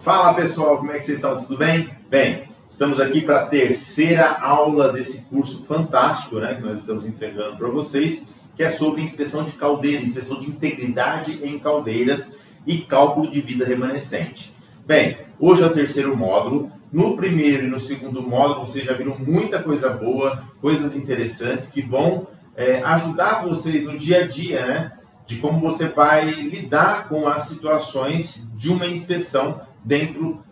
Fala pessoal, como é que vocês estão? Tudo bem? Bem, estamos aqui para a terceira aula desse curso fantástico, né, que nós estamos entregando para vocês, que é sobre inspeção de caldeira, inspeção de integridade em caldeiras e cálculo de vida remanescente. Bem, hoje é o terceiro módulo. No primeiro e no segundo módulo vocês já viram muita coisa boa, coisas interessantes que vão ajudar vocês no dia a dia, né? De como você vai lidar com as situações de uma inspeção dentro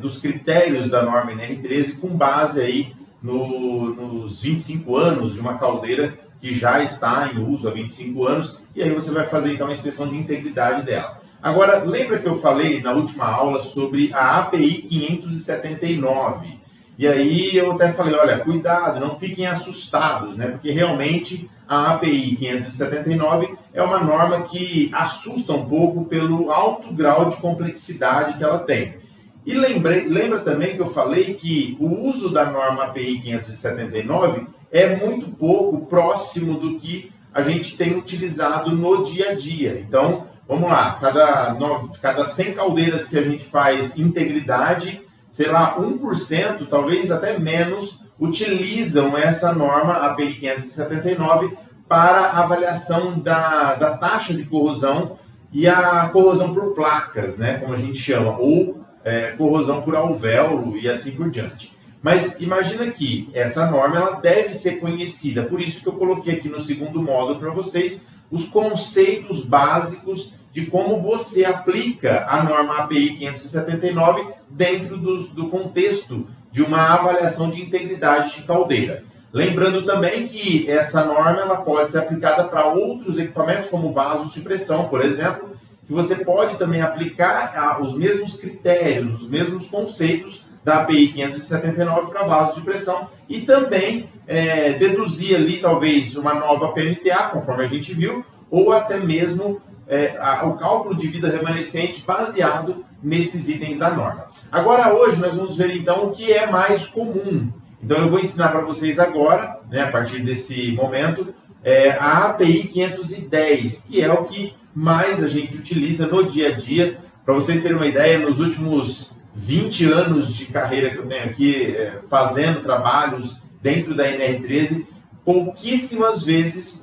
dos critérios da norma NR13, com base aí nos 25 anos de uma caldeira que já está em uso há 25 anos, e aí você vai fazer então a inspeção de integridade dela. Agora, lembra que eu falei na última aula sobre a API 579? E aí eu até falei, olha, cuidado, não fiquem assustados, né? Porque realmente a API 579 é uma norma que assusta um pouco pelo alto grau de complexidade que ela tem. E lembra também que eu falei que o uso da norma API 579 é muito pouco próximo do que a gente tem utilizado no dia a dia. Então, vamos lá, cada 100 caldeiras que a gente faz integridade, sei lá, 1%, talvez até menos, utilizam essa norma API 579 para avaliação da taxa de corrosão e a corrosão por placas, né, como a gente chama, ou corrosão por alvéolo e assim por diante. Mas imagina que essa norma ela deve ser conhecida, por isso que eu coloquei aqui no segundo módulo para vocês os conceitos básicos de como você aplica a norma API 579 dentro do contexto de uma avaliação de integridade de caldeira. Lembrando também que essa norma ela pode ser aplicada para outros equipamentos, como vasos de pressão, por exemplo, que você pode também aplicar os mesmos critérios, os mesmos conceitos da API 579 para vasos de pressão e também deduzir ali talvez uma nova PMTA, conforme a gente viu, ou até mesmo o cálculo de vida remanescente baseado nesses itens da norma. Agora, hoje, nós vamos ver, então, o que é mais comum. Então, eu vou ensinar para vocês agora, né, a partir desse momento, a API 510, que é o que mais a gente utiliza no dia a dia. Para vocês terem uma ideia, nos últimos 20 anos de carreira que eu tenho aqui, fazendo trabalhos dentro da NR13, pouquíssimas vezes,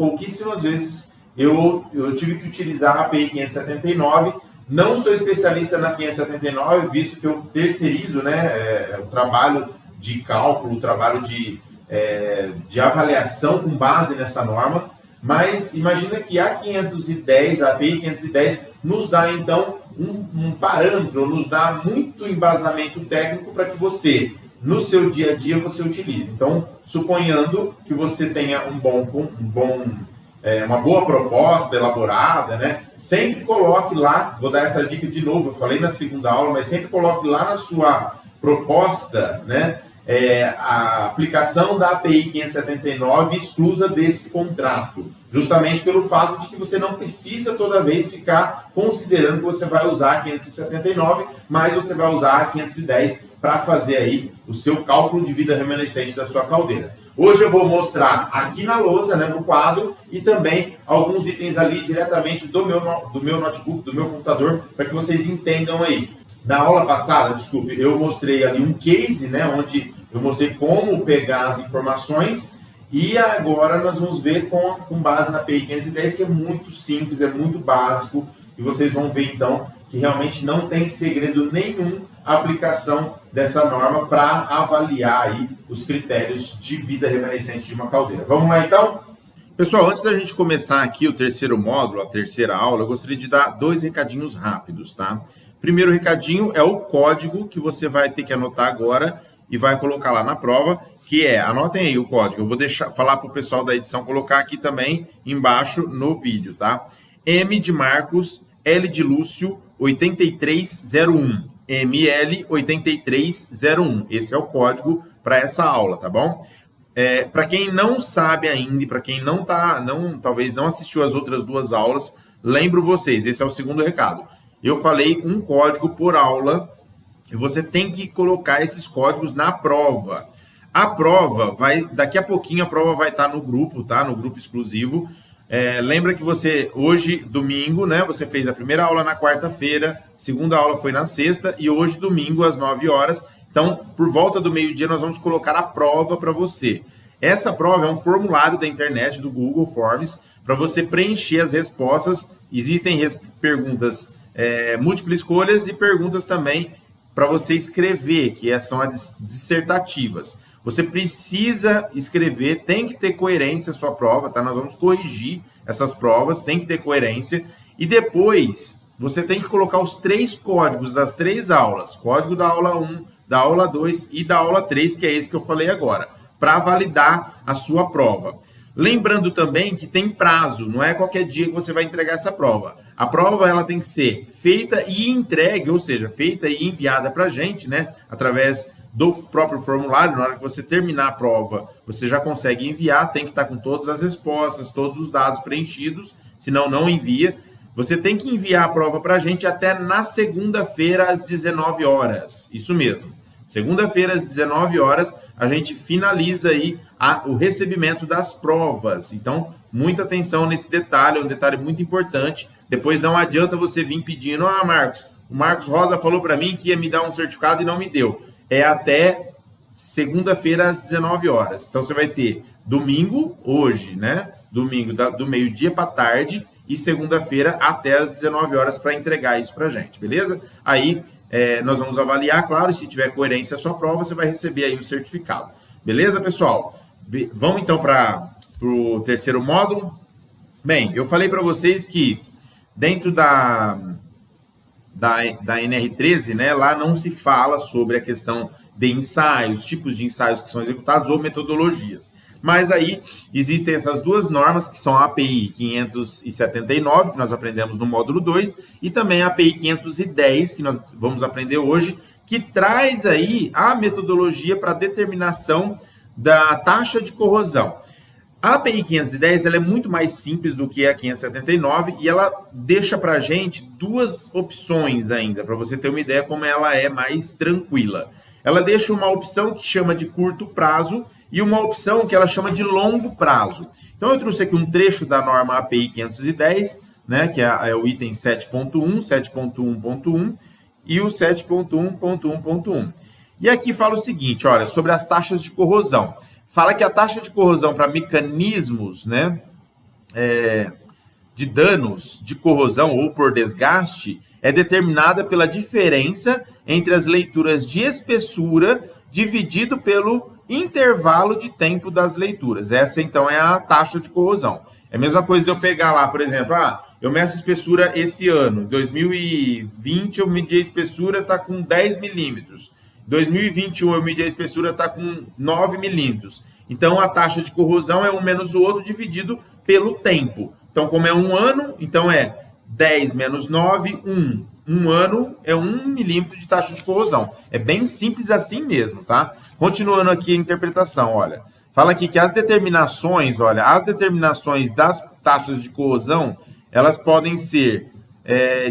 eu tive que utilizar a API 579. Não sou especialista na 579, visto que eu terceirizo, né, o trabalho de cálculo, o trabalho de avaliação com base nessa norma. Mas imagina que a 510, a API 510, nos dá, então, um parâmetro, nos dá muito embasamento técnico para que você, no seu dia a dia, você utilize. Então, suponhando que você tenha uma boa proposta elaborada, né? Sempre coloque lá, vou dar essa dica de novo, eu falei na segunda aula, mas sempre coloque lá na sua proposta, né? A aplicação da API 579 exclusa desse contrato, justamente pelo fato de que você não precisa toda vez ficar considerando que você vai usar a 579, mas você vai usar a 510 para fazer aí o seu cálculo de vida remanescente da sua caldeira. Hoje eu vou mostrar aqui na lousa, né, no quadro, e também alguns itens ali diretamente do meu notebook, do meu computador, para que vocês entendam aí. Na aula passada, desculpe, eu mostrei ali um case, né, onde eu mostrei como pegar as informações, e agora nós vamos ver com base na API 510, que é muito simples, é muito básico, e vocês vão ver então que realmente não tem segredo nenhum a aplicação dessa norma para avaliar aí os critérios de vida remanescente de uma caldeira. Vamos lá então? Pessoal, antes da gente começar aqui o terceiro módulo, a terceira aula, eu gostaria de dar 2 recadinhos rápidos, tá? Primeiro recadinho é o código que você vai ter que anotar agora e vai colocar lá na prova, que anotem aí o código, eu vou falar para o pessoal da edição colocar aqui também embaixo no vídeo, tá? M de Marcos, L de Lúcio, 8301. ML 8301. Esse é o código para essa aula, tá bom? Para quem não sabe ainda, para quem talvez não assistiu as outras 2 aulas, lembro vocês, esse é o segundo recado. Eu falei um código por aula e você tem que colocar esses códigos na prova. A prova daqui a pouquinho a prova vai estar no grupo, tá? No grupo exclusivo. Lembra que você, hoje, domingo, né? Você fez a primeira aula na quarta-feira, segunda aula foi na sexta e hoje, domingo, às 9 horas. Então, por volta do meio-dia, nós vamos colocar a prova para você. Essa prova é um formulário da internet, do Google Forms, para você preencher as respostas. Existem perguntas múltiplas escolhas e perguntas também para você escrever, que são as dissertativas. Você precisa escrever, tem que ter coerência a sua prova, tá? Nós vamos corrigir essas provas, tem que ter coerência. E depois, você tem que colocar os 3 códigos das 3 aulas. Código da aula 1, da aula 2 e da aula 3, que é esse que eu falei agora, para validar a sua prova. Lembrando também que tem prazo, não é qualquer dia que você vai entregar essa prova. A prova ela tem que ser feita e entregue, ou seja, feita e enviada para a gente, né? Através do próprio formulário. Na hora que você terminar a prova, você já consegue enviar, tem que estar com todas as respostas, todos os dados preenchidos, senão não envia. Você tem que enviar a prova para a gente até na segunda-feira, às 19 horas. Isso mesmo. Segunda-feira, às 19 horas, a gente finaliza aí o recebimento das provas. Então, muita atenção nesse detalhe, é um detalhe muito importante. Depois não adianta você vir pedindo, Marcos, o Marcos Rosa falou para mim que ia me dar um certificado e não me deu. É até segunda-feira, às 19 horas. Então, você vai ter domingo, hoje, né? Domingo, do meio-dia para tarde, e segunda-feira até às 19 horas para entregar isso para a gente, beleza? Aí, nós vamos avaliar, claro, e se tiver coerência a sua prova, você vai receber aí o certificado. Beleza, pessoal? Vamos então para o terceiro módulo. Bem, eu falei para vocês que dentro da NR13, né, lá não se fala sobre a questão de ensaios, tipos de ensaios que são executados ou metodologias. Mas aí existem essas 2 normas, que são a API 579, que nós aprendemos no módulo 2, e também a API 510, que nós vamos aprender hoje, que traz aí a metodologia para determinação da taxa de corrosão. A API 510 ela é muito mais simples do que a 579 e ela deixa para a gente 2 opções ainda, para você ter uma ideia como ela é mais tranquila. Ela deixa uma opção que chama de curto prazo e uma opção que ela chama de longo prazo. Então, eu trouxe aqui um trecho da norma API 510, né, que é o item 7.1, 7.1.1 e o 7.1.1.1. E aqui fala o seguinte, olha, sobre as taxas de corrosão. Fala que a taxa de corrosão para mecanismos, né, de danos de corrosão ou por desgaste é determinada pela diferença entre as leituras de espessura dividido pelo intervalo de tempo das leituras. Essa, então, é a taxa de corrosão. É a mesma coisa de eu pegar lá, por exemplo, eu meço espessura esse ano. Em 2020, eu medi a espessura, está com 10 milímetros. Em 2021, eu medi a espessura, está com 9 milímetros. Então, a taxa de corrosão é um menos o outro dividido pelo tempo. Então, como é um ano, então é 10 menos 9, 1. Um ano é 1 milímetro de taxa de corrosão. É bem simples assim mesmo, tá? Continuando aqui a interpretação, olha. Fala aqui que as determinações das taxas de corrosão, elas podem ser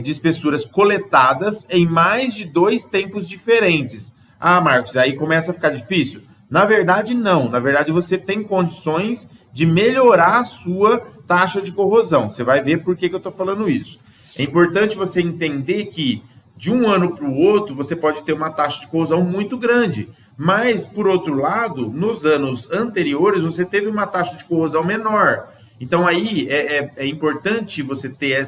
de espessuras coletadas em mais de 2 tempos diferentes. Marcos, aí começa a ficar difícil? Na verdade, não. Na verdade, você tem condições de melhorar a sua taxa de corrosão. Você vai ver por que eu estou falando isso. É importante você entender que de um ano para o outro você pode ter uma taxa de corrosão muito grande, mas, por outro lado, nos anos anteriores você teve uma taxa de corrosão menor. Então, aí é importante você ter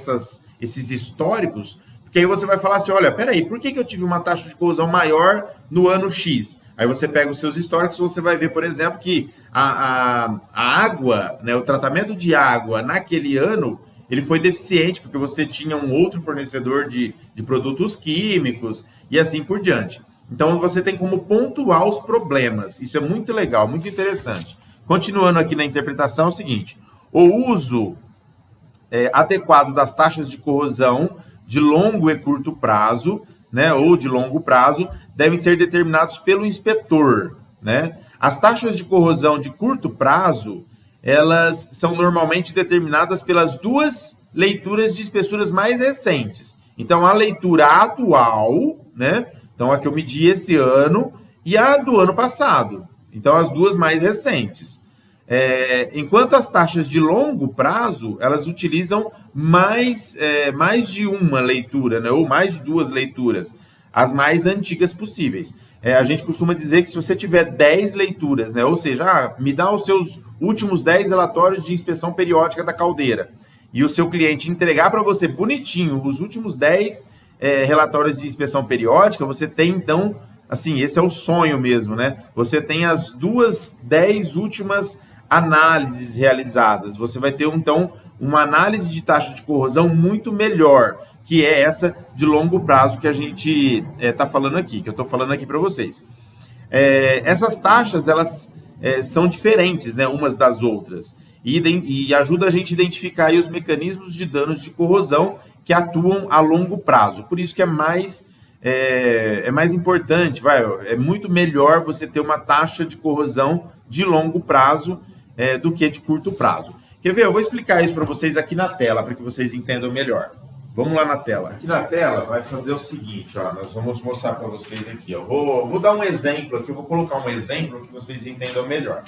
esses históricos, porque aí você vai falar assim, olha, peraí, por que eu tive uma taxa de corrosão maior no ano X? Aí você pega os seus históricos e você vai ver, por exemplo, que a água, né, o tratamento de água naquele ano, ele foi deficiente, porque você tinha um outro fornecedor de produtos químicos e assim por diante. Então, você tem como pontuar os problemas. Isso é muito legal, muito interessante. Continuando aqui na interpretação, é o seguinte. O uso adequado das taxas de corrosão de longo e curto prazo, né, ou de longo prazo, devem ser determinados pelo inspetor, né? As taxas de corrosão de curto prazo, elas são normalmente determinadas pelas 2 leituras de espessuras mais recentes. Então, a leitura atual, né? Então, a que eu medi esse ano e a do ano passado. Então, as 2 mais recentes. Enquanto as taxas de longo prazo, elas utilizam mais de uma leitura, né, ou mais de 2 leituras, as mais antigas possíveis. A gente costuma dizer que se você tiver 10 leituras, né, ou seja, me dá os seus últimos 10 relatórios de inspeção periódica da caldeira, e o seu cliente entregar para você bonitinho os últimos 10 relatórios de inspeção periódica, você tem, então, assim, esse é o sonho mesmo, né? Você tem as 10 últimas análises realizadas. Você vai ter, então, uma análise de taxa de corrosão muito melhor, que é essa de longo prazo que a gente está falando aqui, que eu estou falando aqui para vocês. Essas taxas, elas são diferentes, né, umas das outras, e ajuda a gente a identificar aí os mecanismos de danos de corrosão que atuam a longo prazo. Por isso que é mais importante, é muito melhor você ter uma taxa de corrosão de longo prazo do que de curto prazo. Quer ver? Eu vou explicar isso para vocês aqui na tela, para que vocês entendam melhor. Vamos lá na tela. Aqui na tela vai fazer o seguinte, ó, nós vamos mostrar para vocês aqui. Eu vou dar um exemplo aqui, eu vou colocar um exemplo que vocês entendam melhor.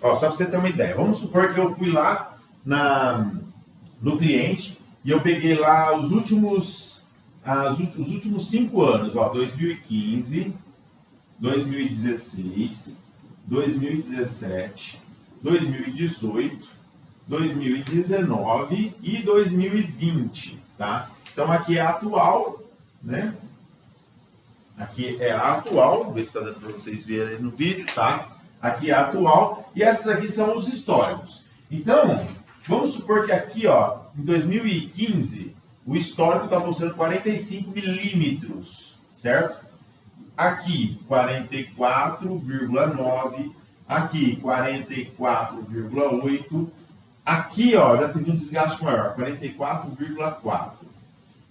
Ó, só para você ter uma ideia. Vamos supor que eu fui lá no cliente e eu peguei lá os últimos 5 anos, ó, 2015, 2016, 2017, 2018, 2019 e 2020, tá? Então aqui é a atual, né? Aqui é a atual, vou ver se está dando para vocês verem no vídeo, tá? Aqui é a atual e essas aqui são os históricos. Então, vamos supor que aqui, ó, em 2015, o histórico está mostrando 45 milímetros, certo? Aqui, 44,9, aqui, 44,8, aqui, ó, já teve um desgaste maior, 44,4.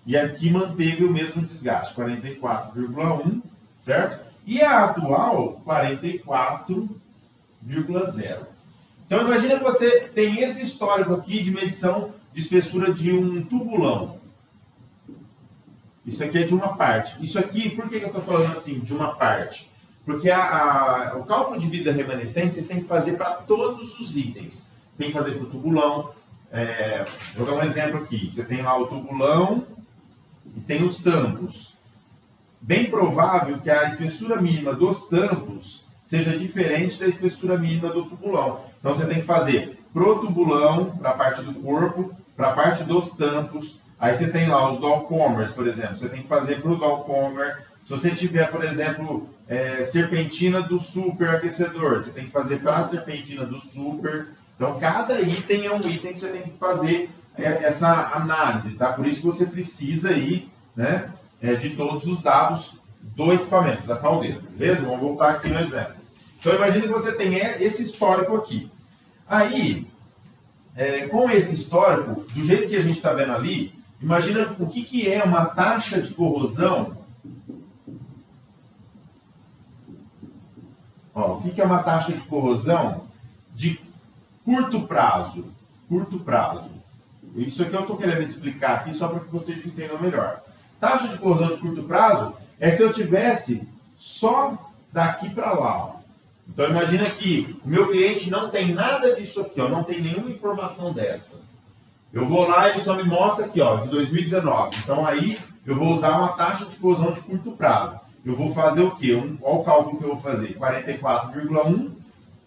E aqui manteve o mesmo desgaste, 44,1, certo? E a atual, 44,0. Então, imagina que você tem esse histórico aqui de medição de espessura de um tubulão. Isso aqui é de uma parte. Isso aqui, por que eu estou falando assim, de uma parte? Porque o cálculo de vida remanescente vocês têm que fazer para todos os itens. Tem que fazer para o tubulão. Vou dar um exemplo aqui. Você tem lá o tubulão e tem os tampos. Bem provável que a espessura mínima dos tampos seja diferente da espessura mínima do tubulão. Então você tem que fazer pro tubulão, para a parte do corpo, para a parte dos tampos. Aí você tem lá os Dallcomers, por exemplo. Você tem que fazer para o Dallcomer. Se você tiver, por exemplo, serpentina do superaquecedor, você tem que fazer para a serpentina do super. Então, cada item é um item que você tem que fazer essa análise, tá? Por isso que você precisa aí, né, de todos os dados do equipamento, da caldeira, beleza? Vamos voltar aqui no exemplo. Então, imagine que você tem esse histórico aqui. Aí, com esse histórico, do jeito que a gente está vendo ali, imagina o que é uma taxa de corrosão. Ó, o que é uma taxa de corrosão de curto prazo? Curto prazo. Isso aqui eu estou querendo explicar aqui só para que vocês entendam melhor. Taxa de corrosão de curto prazo é se eu tivesse só daqui para lá. Ó. Então imagina que o meu cliente não tem nada disso aqui, ó, não tem nenhuma informação dessa. Eu vou lá e ele só me mostra aqui, ó, de 2019. Então aí eu vou usar uma taxa de corrosão de curto prazo. Eu vou fazer o quê? Olha o cálculo que eu vou fazer. 44,1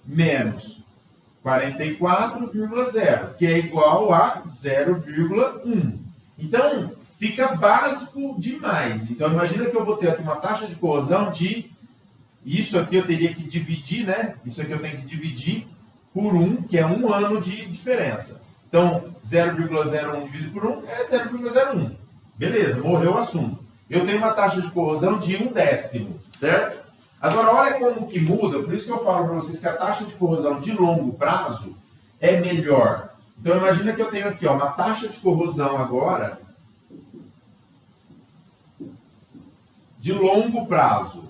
menos 44,0, que é igual a 0,1. Então, fica básico demais. Então, imagina que eu vou ter aqui uma taxa de corrosão de... Isso aqui eu teria que dividir, né? Isso aqui eu tenho que dividir por 1, que é 1 ano de diferença. Então, 0,01 dividido por 1 é 0,01. Beleza, morreu o assunto. Eu tenho uma taxa de corrosão de 1/10, certo? Agora, olha como que muda, por isso que eu falo para vocês que a taxa de corrosão de longo prazo é melhor. Então, imagina que eu tenho aqui, ó, uma taxa de corrosão agora de longo prazo.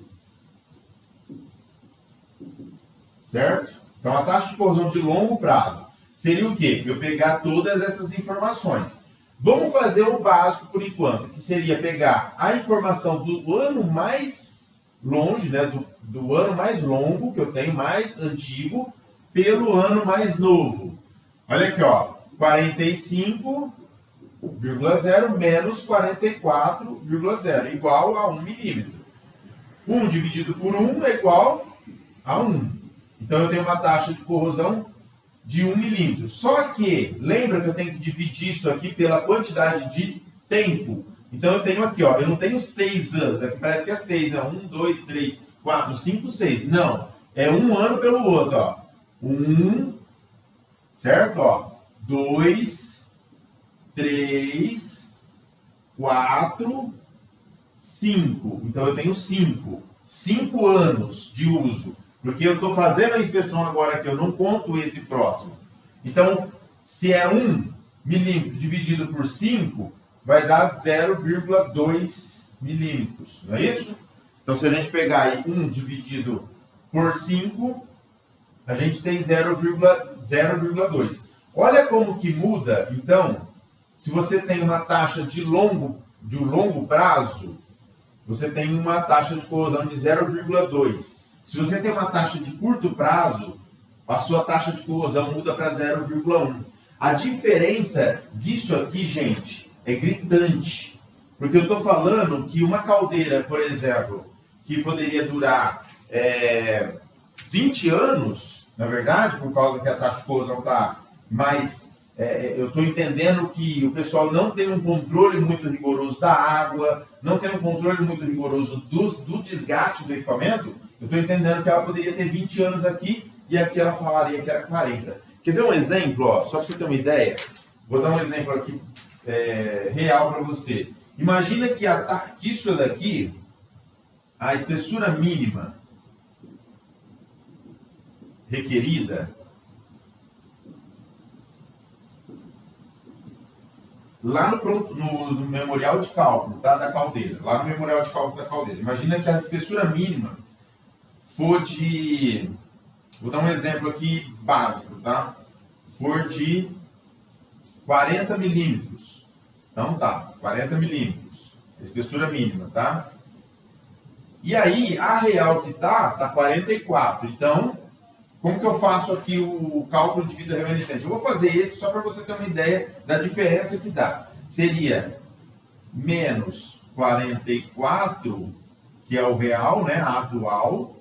Certo? Então, a taxa de corrosão de longo prazo seria o quê? Eu pegar todas essas informações. Vamos fazer o básico por enquanto, que seria pegar a informação do ano mais longe, né, do ano mais longo que eu tenho, mais antigo, pelo ano mais novo. Olha aqui, ó, 45,0 menos 44,0 igual a 1 milímetro. 1 dividido por 1 é igual a 1. Então eu tenho uma taxa de corrosão de 1 milímetro. Só que, lembra que eu tenho que dividir isso aqui pela quantidade de tempo. Então eu tenho aqui, ó, eu não tenho 6 anos, aqui parece que é 6, né? 1, 2, 3, 4, 5, 6. Não, é um ano pelo outro, ó. 1, certo? Ó, 2, 3, 4, 5. Então eu tenho 5 anos de uso. Porque eu estou fazendo a inspeção agora que eu não conto esse próximo. Então, se é 1 milímetro dividido por 5, vai dar 0,2 milímetros. Não é isso? Então, se a gente pegar aí 1 dividido por 5, a gente tem 0,2. Olha como que muda, então, se você tem uma taxa de longo prazo, você tem uma taxa de corrosão de 0,2. Se você tem uma taxa de curto prazo, a sua taxa de corrosão muda para 0,1. A diferença disso aqui, gente, é gritante. Porque eu estou falando que uma caldeira, por exemplo, que poderia durar 20 anos, na verdade, por causa que a taxa de corrosão está mais... eu estou entendendo que o pessoal não tem um controle muito rigoroso da água, não tem um controle muito rigoroso do desgaste do equipamento. Eu estou entendendo que ela poderia ter 20 anos aqui e aqui ela falaria que era 40. Quer ver um exemplo? Ó, só para você ter uma ideia, vou dar um exemplo aqui real para você. Imagina que isso daqui, a espessura mínima requerida, lá no memorial de cálculo, tá, da caldeira, lá no memorial de cálculo da caldeira, imagina que a espessura mínima for de, vou dar um exemplo aqui básico, tá? For de 40 milímetros. Então tá, 40 milímetros, espessura mínima, tá? E aí, a real que tá 44. Então, como que eu faço aqui o cálculo de vida remanescente? Eu vou fazer esse só para você ter uma ideia da diferença que dá. Seria menos 44, que é o real, né, a atual,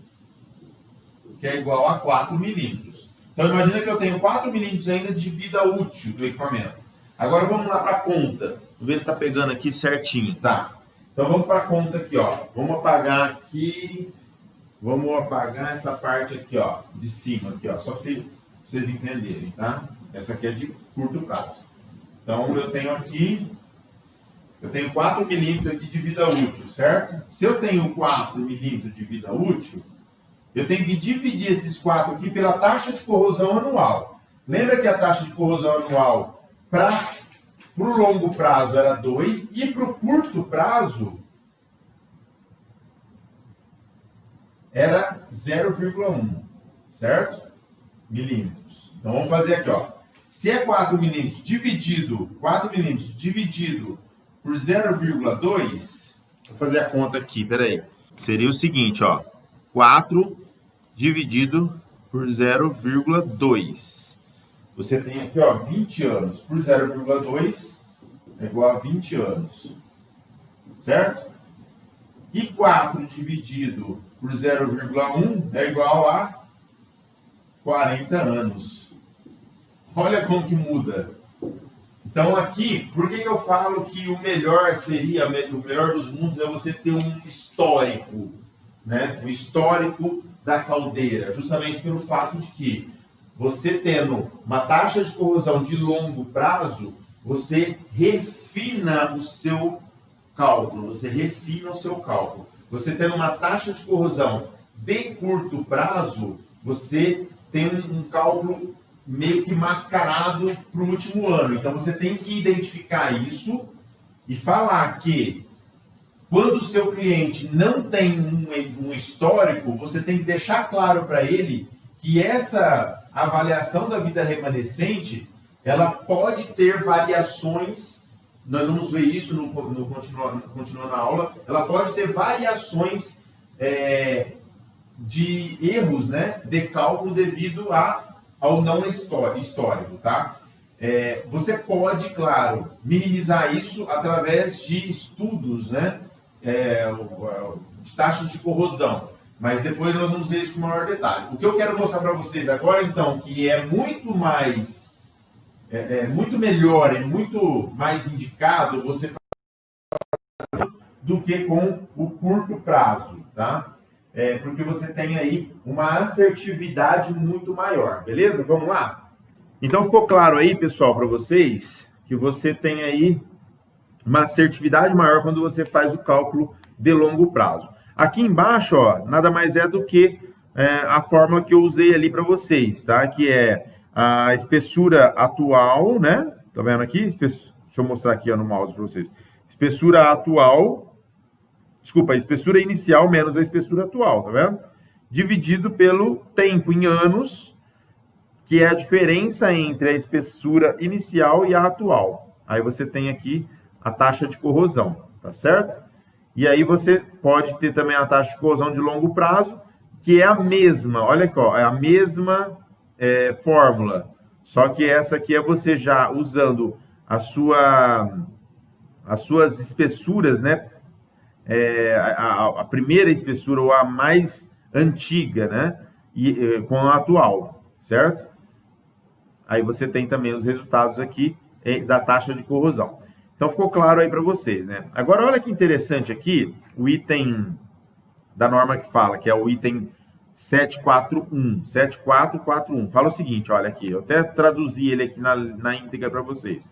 que é igual a 4 milímetros. Então, imagina que eu tenho 4 milímetros ainda de vida útil do equipamento. Agora, vamos lá para a conta. Vamos ver se está pegando aqui certinho, tá? Então, vamos para a conta aqui, ó. Vamos apagar aqui. Vamos apagar essa parte aqui, ó, de cima, aqui, ó. Só para vocês entenderem, tá? Essa aqui é de curto prazo. Então, eu tenho 4 milímetros aqui de vida útil, certo? Se eu tenho 4 milímetros de vida útil, eu tenho que dividir esses 4 aqui pela taxa de corrosão anual. Lembra que a taxa de corrosão anual para o longo prazo era 2 e para o curto prazo era 0,1, certo? Milímetros. Então vamos fazer aqui, ó. Se é 4 milímetros dividido por 0,2, vou fazer a conta aqui, peraí. Seria o seguinte, ó. 4 dividido por 0,2. Você tem aqui, ó, 20 anos por 0,2 é igual a 20 anos. Certo? E 4 dividido por 0,1 é igual a 40 anos. Olha como que muda. Então aqui, por que eu falo que o melhor seria, o melhor dos mundos é você ter um histórico, né? Um histórico da caldeira, justamente pelo fato de que você tendo uma taxa de corrosão de longo prazo, você refina o seu cálculo, Você tendo uma taxa de corrosão de curto prazo, você tem um cálculo meio que mascarado para o último ano. Então você tem que identificar isso e falar que quando o seu cliente não tem um histórico, você tem que deixar claro para ele que essa avaliação da vida remanescente, ela pode ter variações, nós vamos ver isso continuando a aula, ela pode ter variações de erros, né, de cálculo devido a ao não histórico, tá? Você pode, claro, minimizar isso através de estudos, né? De taxas de corrosão, mas depois nós vamos ver isso com maior detalhe. O que eu quero mostrar para vocês agora, então, que é muito mais, muito melhor e muito mais indicado você fazer do que com o curto prazo, tá? Porque você tem aí uma assertividade muito maior, beleza? Vamos lá? Então ficou claro aí, pessoal, para vocês, que você tem aí uma assertividade maior quando você faz o cálculo de longo prazo. Aqui embaixo, ó, nada mais é do que a fórmula que eu usei ali para vocês, tá? Que é a espessura atual, né? Tá vendo aqui? Deixa eu mostrar aqui ó, no mouse para vocês. Espessura atual, desculpa, a espessura inicial menos a espessura atual, tá vendo? Dividido pelo tempo em anos, que é a diferença entre a espessura inicial e a atual. Aí você tem aqui a taxa de corrosão, tá certo? E aí você pode ter também a taxa de corrosão de longo prazo, que é a mesma, olha aqui, ó, é a mesma fórmula, só que essa aqui é você já usando as suas espessuras, né? A primeira espessura ou a mais antiga, né? Com a atual, certo? Aí você tem também os resultados aqui da taxa de corrosão. Então ficou claro aí para vocês, né? Agora olha que interessante aqui, o item da norma que fala, que é o item 7441. Fala o seguinte, olha aqui, eu até traduzi ele aqui na íntegra para vocês.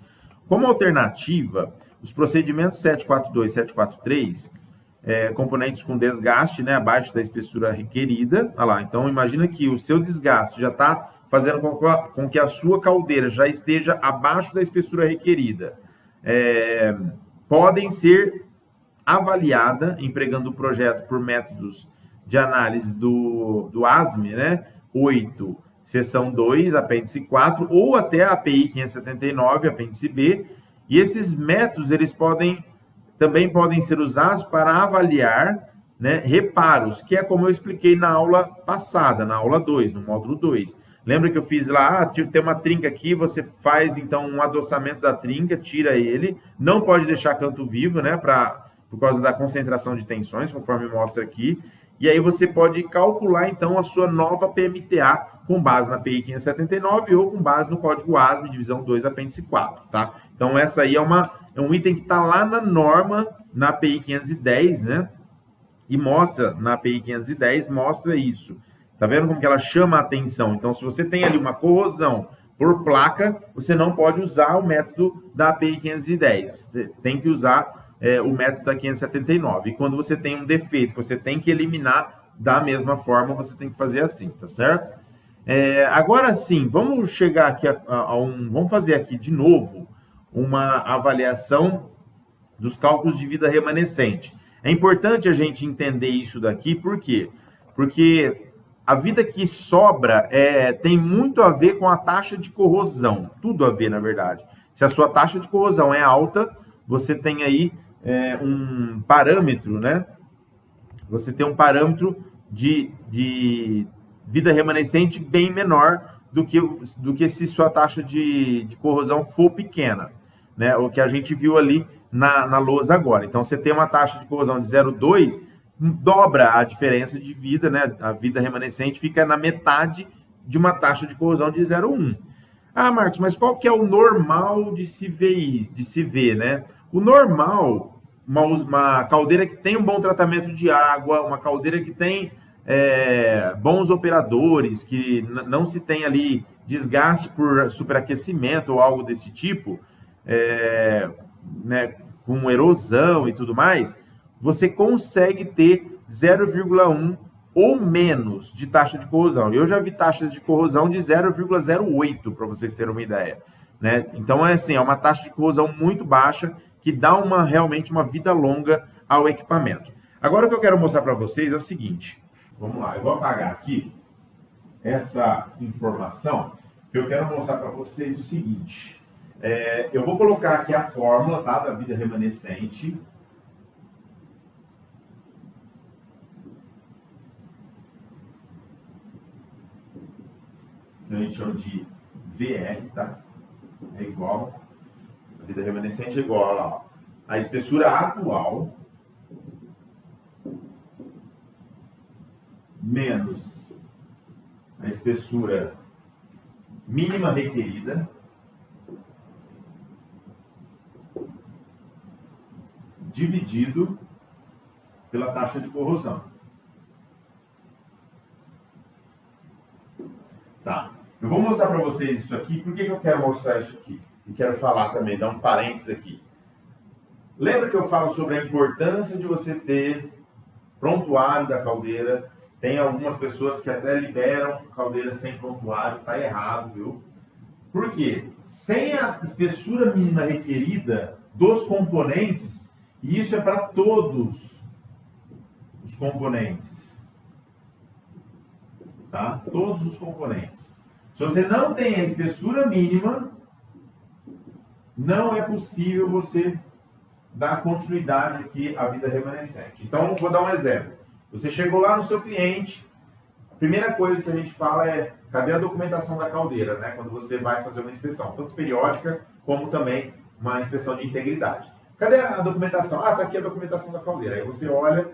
Como alternativa, os procedimentos 742 e 743, componentes com desgaste, né, abaixo da espessura requerida, olha lá, então imagina que o seu desgaste já está fazendo com que a sua caldeira já esteja abaixo da espessura requerida. Podem ser avaliada empregando o projeto por métodos de análise do ASME, né? 8, seção 2, apêndice 4, ou até a API 579, apêndice B. E esses métodos eles também podem ser usados para avaliar, né, reparos, que é como eu expliquei na aula passada, na aula 2, no módulo 2. Lembra que eu fiz lá, tem uma trinca aqui, você faz então um adoçamento da trinca, tira ele, não pode deixar canto vivo, né, por causa da concentração de tensões, conforme mostra aqui, e aí você pode calcular então a sua nova PMTA com base na PI 579 ou com base no código ASME, divisão 2, apêndice 4, tá? Então essa aí é um item que está lá na norma, na API 510, né, e mostra, na API 510, mostra isso. Tá vendo como que ela chama a atenção? Então, se você tem ali uma corrosão por placa, você não pode usar o método da API 510. Tem que usar o método da 579. E quando você tem um defeito que você tem que eliminar da mesma forma, você tem que fazer assim, tá certo? Agora sim, vamos chegar aqui vamos fazer aqui de novo uma avaliação dos cálculos de vida remanescente. É importante a gente entender isso daqui, por quê? Porque a vida que sobra tem muito a ver com a taxa de corrosão. Tudo a ver, na verdade. Se a sua taxa de corrosão é alta, você tem aí um parâmetro, né? Você tem um parâmetro de vida remanescente bem menor do que se sua taxa de corrosão for pequena, né? O que a gente viu ali na lousa agora. Então, você tem uma taxa de corrosão de 0,2, dobra a diferença de vida, né? A vida remanescente fica na metade de uma taxa de corrosão de 0,1. Ah, Marcos, mas qual que é o normal de se ver, né? O normal, uma caldeira que tem um bom tratamento de água, uma caldeira que tem bons operadores, que não se tem ali desgaste por superaquecimento ou algo desse tipo, né, com erosão e tudo mais, você consegue ter 0,1 ou menos de taxa de corrosão. Eu já vi taxas de corrosão de 0,08, para vocês terem uma ideia, né? Então, é uma taxa de corrosão muito baixa, que dá realmente uma vida longa ao equipamento. Agora, o que eu quero mostrar para vocês é o seguinte. Vamos lá, eu vou apagar aqui essa informação, que eu quero mostrar para vocês o seguinte. Eu vou colocar aqui a fórmula, tá, da vida remanescente. a gente chama de VR, tá? É igual, a vida remanescente é igual, olha lá, ó, a espessura atual menos a espessura mínima requerida dividido pela taxa de corrosão. Tá. Eu vou mostrar para vocês isso aqui. Por que eu quero mostrar isso aqui? E quero falar também, dar um parênteses aqui. Lembra que eu falo sobre a importância de você ter prontuário da caldeira? Tem algumas pessoas que até liberam caldeira sem prontuário. Tá errado, viu? Por quê? Sem a espessura mínima requerida dos componentes, e isso é para todos os componentes. Tá? Todos os componentes. Se você não tem a espessura mínima, não é possível você dar continuidade aqui à vida remanescente. Então, vou dar um exemplo. Você chegou lá no seu cliente, a primeira coisa que a gente fala é, cadê a documentação da caldeira, né? Quando você vai fazer uma inspeção, tanto periódica, como também uma inspeção de integridade. Cadê a documentação? Ah, tá aqui a documentação da caldeira. Aí você olha,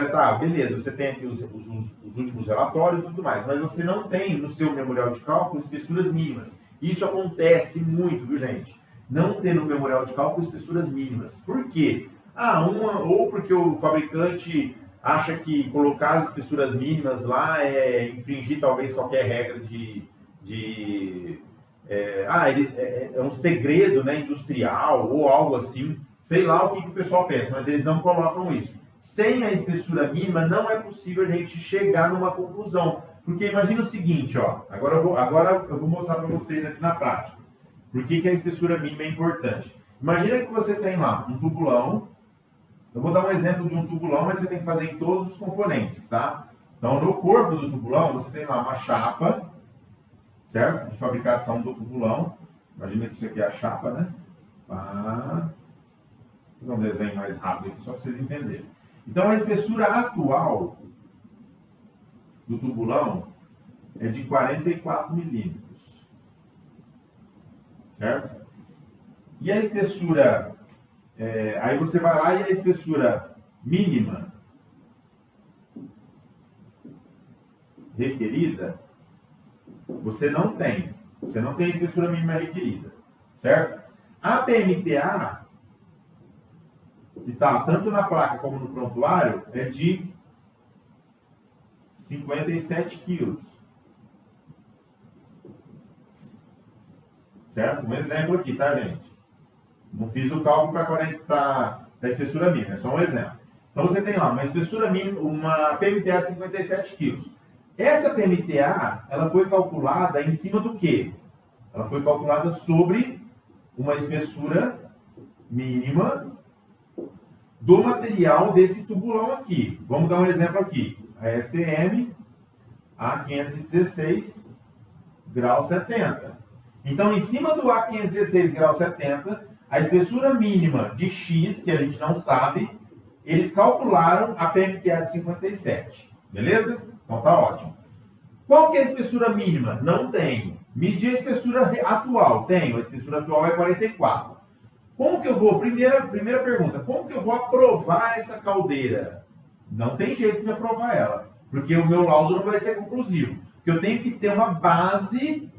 tá, beleza, você tem aqui os últimos relatórios e tudo mais, mas você não tem no seu memorial de cálculo espessuras mínimas. Isso acontece muito, viu, gente? Não ter no memorial de cálculo espessuras mínimas. Por quê? Ou porque o fabricante acha que colocar as espessuras mínimas lá é infringir talvez qualquer regra é um segredo, né, industrial ou algo assim. Sei lá o que o pessoal pensa, mas eles não colocam isso. Sem a espessura mínima não é possível a gente chegar numa conclusão. Porque imagina o seguinte, ó, agora eu vou mostrar para vocês aqui na prática. Por que a espessura mínima é importante? Imagina que você tem lá um tubulão. Eu vou dar um exemplo de um tubulão, mas você tem que fazer em todos os componentes, tá? Então, no corpo do tubulão, você tem lá uma chapa, certo? De fabricação do tubulão. Imagina que isso aqui é a chapa, né? Vou fazer um desenho mais rápido aqui, só para vocês entenderem. Então, a espessura atual do tubulão é de 44 milímetros. Certo? E a espessura... aí você vai lá e a espessura mínima requerida, você não tem. Você não tem a espessura mínima requerida. Certo? A PMTA, que está tanto na placa como no prontuário, é de 57 quilos. Certo? Um exemplo aqui, tá, gente? Não fiz o cálculo para a espessura mínima, é só um exemplo. Então você tem lá uma espessura mínima, uma PMTA de 57 quilos. Essa PMTA, ela foi calculada em cima do quê? Ela foi calculada sobre uma espessura mínima do material desse tubulão aqui. Vamos dar um exemplo aqui. A STM A516 grau 70. Então, em cima do A516 grau 70, a espessura mínima de X, que a gente não sabe, eles calcularam a PMTA de 57. Beleza? Então tá ótimo. Qual que é a espessura mínima? Não tenho. Medir a espessura atual? Tenho. A espessura atual é 44. Como que eu vou? Primeira pergunta. Como que eu vou aprovar essa caldeira? Não tem jeito de aprovar ela. Porque o meu laudo não vai ser conclusivo. Porque eu tenho que ter uma base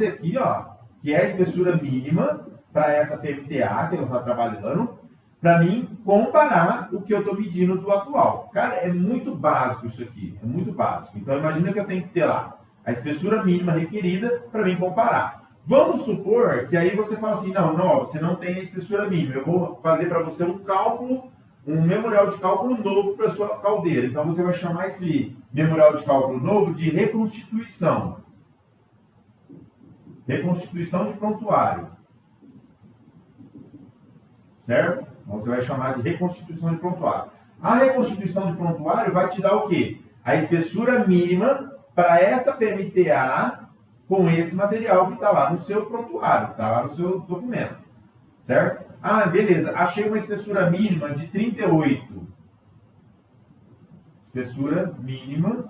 aqui, ó, que é a espessura mínima para essa PMTA que ela está trabalhando, para mim comparar o que eu estou medindo do atual. Cara, é muito básico isso aqui. É muito básico. Então, imagina que eu tenho que ter lá a espessura mínima requerida para mim comparar. Vamos supor que aí você fala assim, não, você não tem a espessura mínima. Eu vou fazer para você um cálculo, um memorial de cálculo novo para a sua caldeira. Então, você vai chamar esse memorial de cálculo novo de reconstituição. Reconstituição de prontuário. Certo? Então, você vai chamar de reconstituição de prontuário. A reconstituição de prontuário vai te dar o quê? A espessura mínima para essa PMTA com esse material que está lá no seu prontuário, está lá no seu documento. Certo? Ah, beleza. Achei uma espessura mínima de 38. Espessura mínima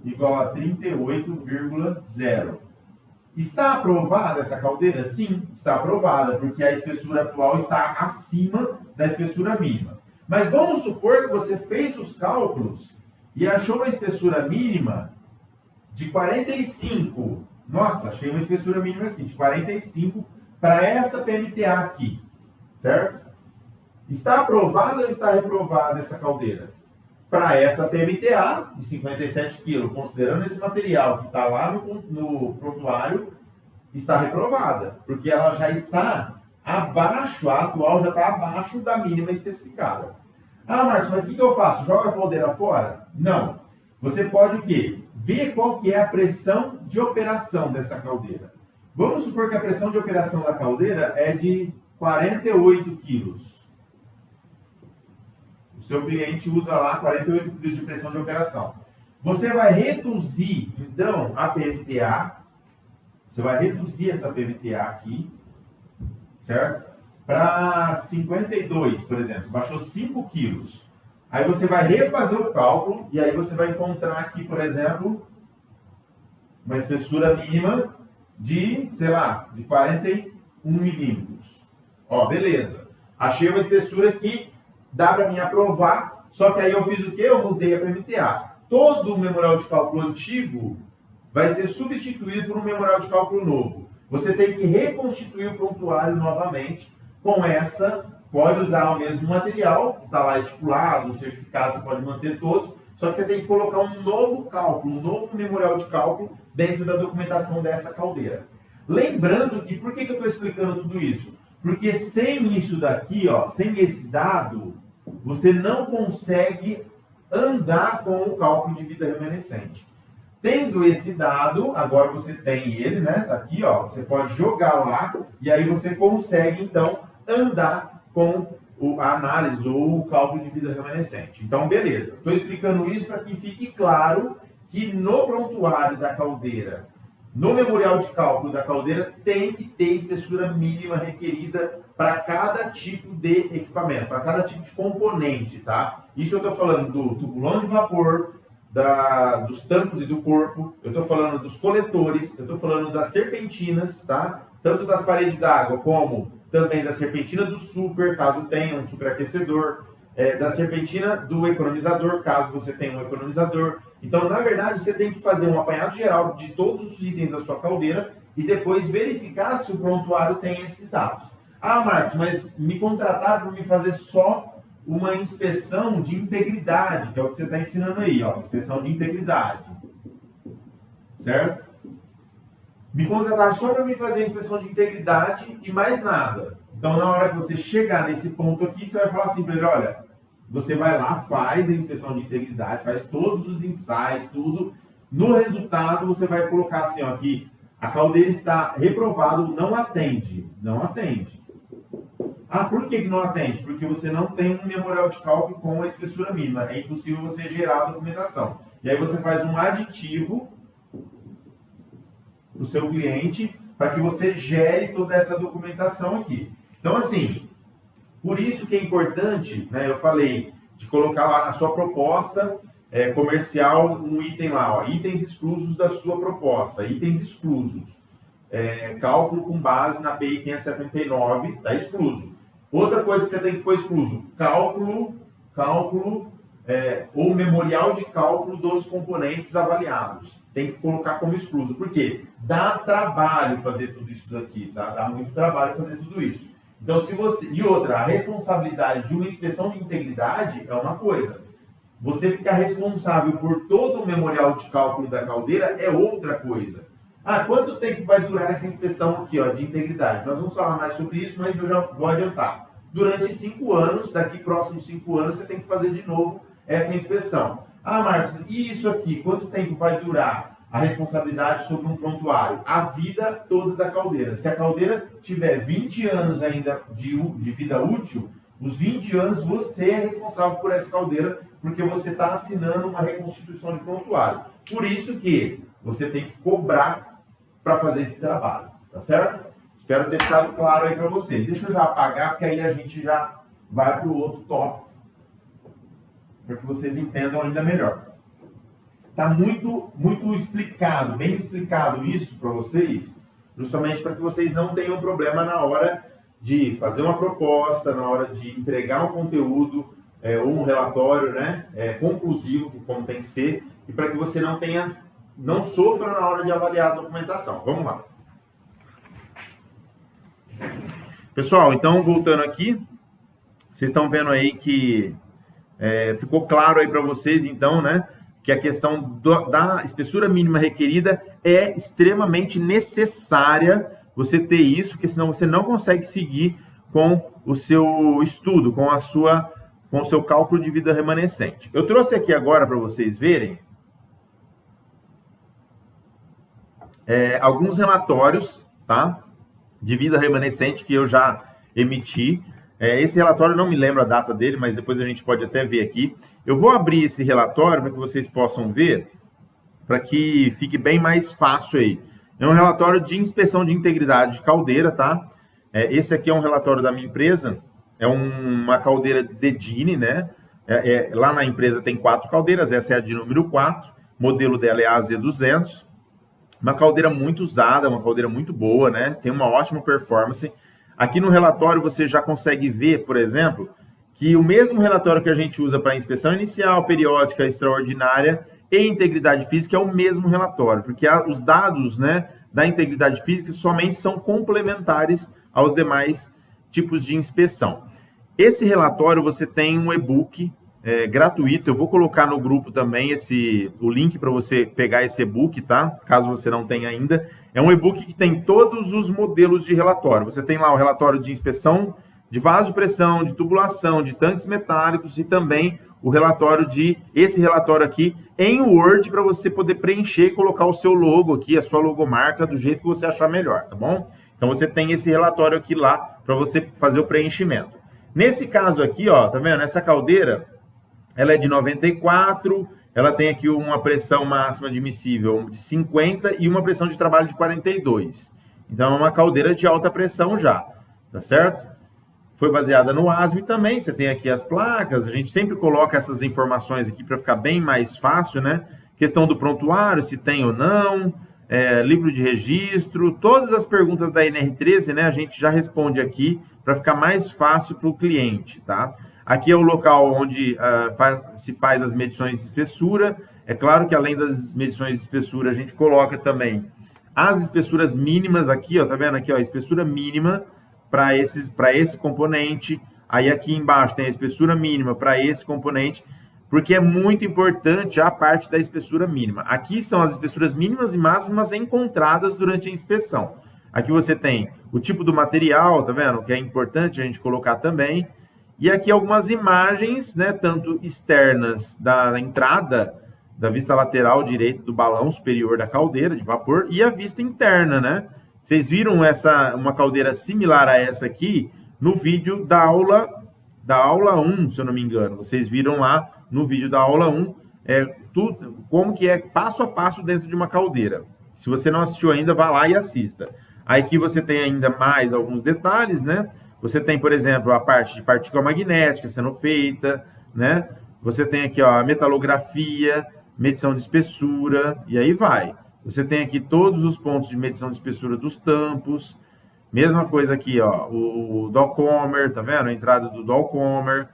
igual a 38,0. Está aprovada essa caldeira? Sim, está aprovada, porque a espessura atual está acima da espessura mínima. Mas vamos supor que você fez os cálculos e achou uma espessura mínima de 45. Nossa, achei uma espessura mínima aqui, de 45 para essa PMTA aqui, certo? Está aprovada ou está reprovada essa caldeira? Para essa PMTA de 57 kg, considerando esse material que está lá no prontuário, está reprovada, porque ela já está abaixo, a atual já está abaixo da mínima especificada. Ah, Marcos, mas o que eu faço? Joga a caldeira fora? Não. Você pode o quê? Ver qual que é a pressão de operação dessa caldeira. Vamos supor que a pressão de operação da caldeira é de 48 quilos. O seu cliente usa lá 48 kg de pressão de operação. Você vai reduzir, então, a PMTA. Você vai reduzir essa PMTA aqui, certo? Para 52, por exemplo. Baixou 5 quilos. Aí você vai refazer o cálculo e aí você vai encontrar aqui, por exemplo, uma espessura mínima de, sei lá, de 41 milímetros. Ó, beleza. Achei uma espessura que dá para mim aprovar, só que aí eu fiz o quê? Eu mudei a PMTA. Todo o memorial de cálculo antigo vai ser substituído por um memorial de cálculo novo. Você tem que reconstituir o prontuário novamente com essa, pode usar o mesmo material, que está lá estipulado, o certificado você pode manter todos, só que você tem que colocar um novo cálculo, um novo memorial de cálculo dentro da documentação dessa caldeira. Lembrando que, por que eu estou explicando tudo isso? Porque sem isso daqui, ó, sem esse dado, você não consegue andar com o cálculo de vida remanescente. Tendo esse dado, agora você tem ele, né? Tá aqui, ó, você pode jogar lá e aí você consegue, então, andar com a análise ou o cálculo de vida remanescente. Então, beleza. Estou explicando isso para que fique claro que no prontuário da caldeira, no memorial de cálculo da caldeira, tem que ter espessura mínima requerida para cada tipo de equipamento, para cada tipo de componente, tá? Isso eu estou falando do tubulão de vapor, dos tampos e do corpo, eu estou falando dos coletores, eu estou falando das serpentinas, tá? Tanto das paredes d'água como também da serpentina do super, caso tenha um superaquecedor, da serpentina do economizador, caso você tenha um economizador. Então, na verdade, você tem que fazer um apanhado geral de todos os itens da sua caldeira e depois verificar se o prontuário tem esses dados. Ah, Marcos, mas me contrataram para me fazer só uma inspeção de integridade, que é o que você está ensinando aí, ó, inspeção de integridade. Certo? Me contrataram só para me fazer a inspeção de integridade e mais nada. Então, na hora que você chegar nesse ponto aqui, você vai falar assim para ele, olha, você vai lá, faz a inspeção de integridade, faz todos os ensaios, tudo. No resultado, você vai colocar assim, ó, que a caldeira está reprovada, não atende. Não atende. Ah, por que não atende? Porque você não tem um memorial de cálculo com a espessura mínima. É impossível você gerar a documentação. E aí você faz um aditivo para o seu cliente para que você gere toda essa documentação aqui. Então, assim, por isso que é importante, né, eu falei, de colocar lá na sua proposta comercial um item lá, ó, itens exclusos da sua proposta, itens exclusos. Cálculo com base na PI 579, está excluso. Outra coisa que você tem que pôr excluso, cálculo ou memorial de cálculo dos componentes avaliados. Tem que colocar como excluso. Por quê? Dá trabalho fazer tudo isso daqui, tá? Dá muito trabalho fazer tudo isso. Então, se você... E outra, a responsabilidade de uma inspeção de integridade é uma coisa. Você ficar responsável por todo o memorial de cálculo da caldeira é outra coisa. Ah, quanto tempo vai durar essa inspeção aqui, ó, de integridade? Nós vamos falar mais sobre isso, mas eu já vou adiantar. Durante 5 anos, daqui próximos 5 anos, você tem que fazer de novo essa inspeção. Ah, Marcos, e isso aqui, quanto tempo vai durar a responsabilidade sobre um prontuário? A vida toda da caldeira. Se a caldeira tiver 20 anos ainda de vida útil, os 20 anos você é responsável por essa caldeira, porque você está assinando uma reconstituição de prontuário. Por isso que você tem que cobrar para fazer esse trabalho, tá certo? Espero ter ficado claro aí para vocês. Deixa eu já apagar, porque aí a gente já vai para o outro tópico, para que vocês entendam ainda melhor. Está muito explicado, bem explicado isso para vocês, justamente para que vocês não tenham problema na hora de fazer uma proposta, na hora de entregar um conteúdo ou um relatório, né, conclusivo, como tem que ser, e para que você não sofra na hora de avaliar a documentação. Vamos lá. Pessoal, então, voltando aqui, vocês estão vendo aí que ficou claro aí para vocês, então, né, que a questão da espessura mínima requerida é extremamente necessária você ter isso, porque senão você não consegue seguir com o seu estudo, com o seu cálculo de vida remanescente. Eu trouxe aqui agora para vocês verem alguns relatórios, tá, de vida remanescente que eu já emiti. Esse relatório, não me lembro a data dele, mas depois a gente pode até ver aqui. Eu vou abrir esse relatório para que vocês possam ver, para que fique bem mais fácil aí. É um relatório de inspeção de integridade de caldeira, tá? Esse aqui é um relatório da minha empresa, é uma caldeira Dedini, né? Lá na empresa tem 4 caldeiras, essa é a de número 4, modelo dela é a AZ200, uma caldeira muito usada, uma caldeira muito boa, né? Tem uma ótima performance. Aqui no relatório você já consegue ver, por exemplo, que o mesmo relatório que a gente usa para inspeção inicial, periódica, extraordinária e integridade física é o mesmo relatório, porque os dados, né, da integridade física somente são complementares aos demais tipos de inspeção. Esse relatório você tem um e-book gratuito, eu vou colocar no grupo também o link para você pegar esse e-book, tá? Caso você não tenha ainda. É um e-book que tem todos os modelos de relatório. Você tem lá o relatório de inspeção de vaso de pressão, de tubulação, de tanques metálicos e também esse relatório aqui em Word para você poder preencher e colocar o seu logo aqui, a sua logomarca do jeito que você achar melhor, tá bom? Então você tem esse relatório aqui lá para você fazer o preenchimento. Nesse caso aqui, ó, tá vendo? Essa caldeira, ela é de 94, ela tem aqui uma pressão máxima admissível de 50 e uma pressão de trabalho de 42. Então é uma caldeira de alta pressão já, tá certo? Foi baseada no ASME também, você tem aqui as placas, a gente sempre coloca essas informações aqui para ficar bem mais fácil, né? Questão do prontuário, se tem ou não, livro de registro, todas as perguntas da NR13, né? A gente já responde aqui para ficar mais fácil para o cliente, tá? Aqui é o local onde se faz as medições de espessura. É claro que além das medições de espessura, a gente coloca também as espessuras mínimas aqui, ó, tá vendo aqui, ó, espessura mínima para esse componente. Aí aqui embaixo tem a espessura mínima para esse componente, porque é muito importante a parte da espessura mínima. Aqui são as espessuras mínimas e máximas encontradas durante a inspeção. Aqui você tem o tipo do material, tá vendo? Que é importante a gente colocar também. E aqui algumas imagens, né, tanto externas da entrada, da vista lateral direita do balão superior da caldeira de vapor e a vista interna, né? Vocês viram uma caldeira similar a essa aqui no vídeo da aula 1, se eu não me engano. Vocês viram lá no vídeo da aula 1 como que é passo a passo dentro de uma caldeira. Se você não assistiu ainda, vá lá e assista. Aí aqui você tem ainda mais alguns detalhes, né? Você tem, por exemplo, a parte de partícula magnética sendo feita, né? Você tem aqui, ó, a metalografia, medição de espessura, e aí vai. Você tem aqui todos os pontos de medição de espessura dos tampos. Mesma coisa aqui, ó, o Dawcomer, tá vendo? A entrada do Dawcomer,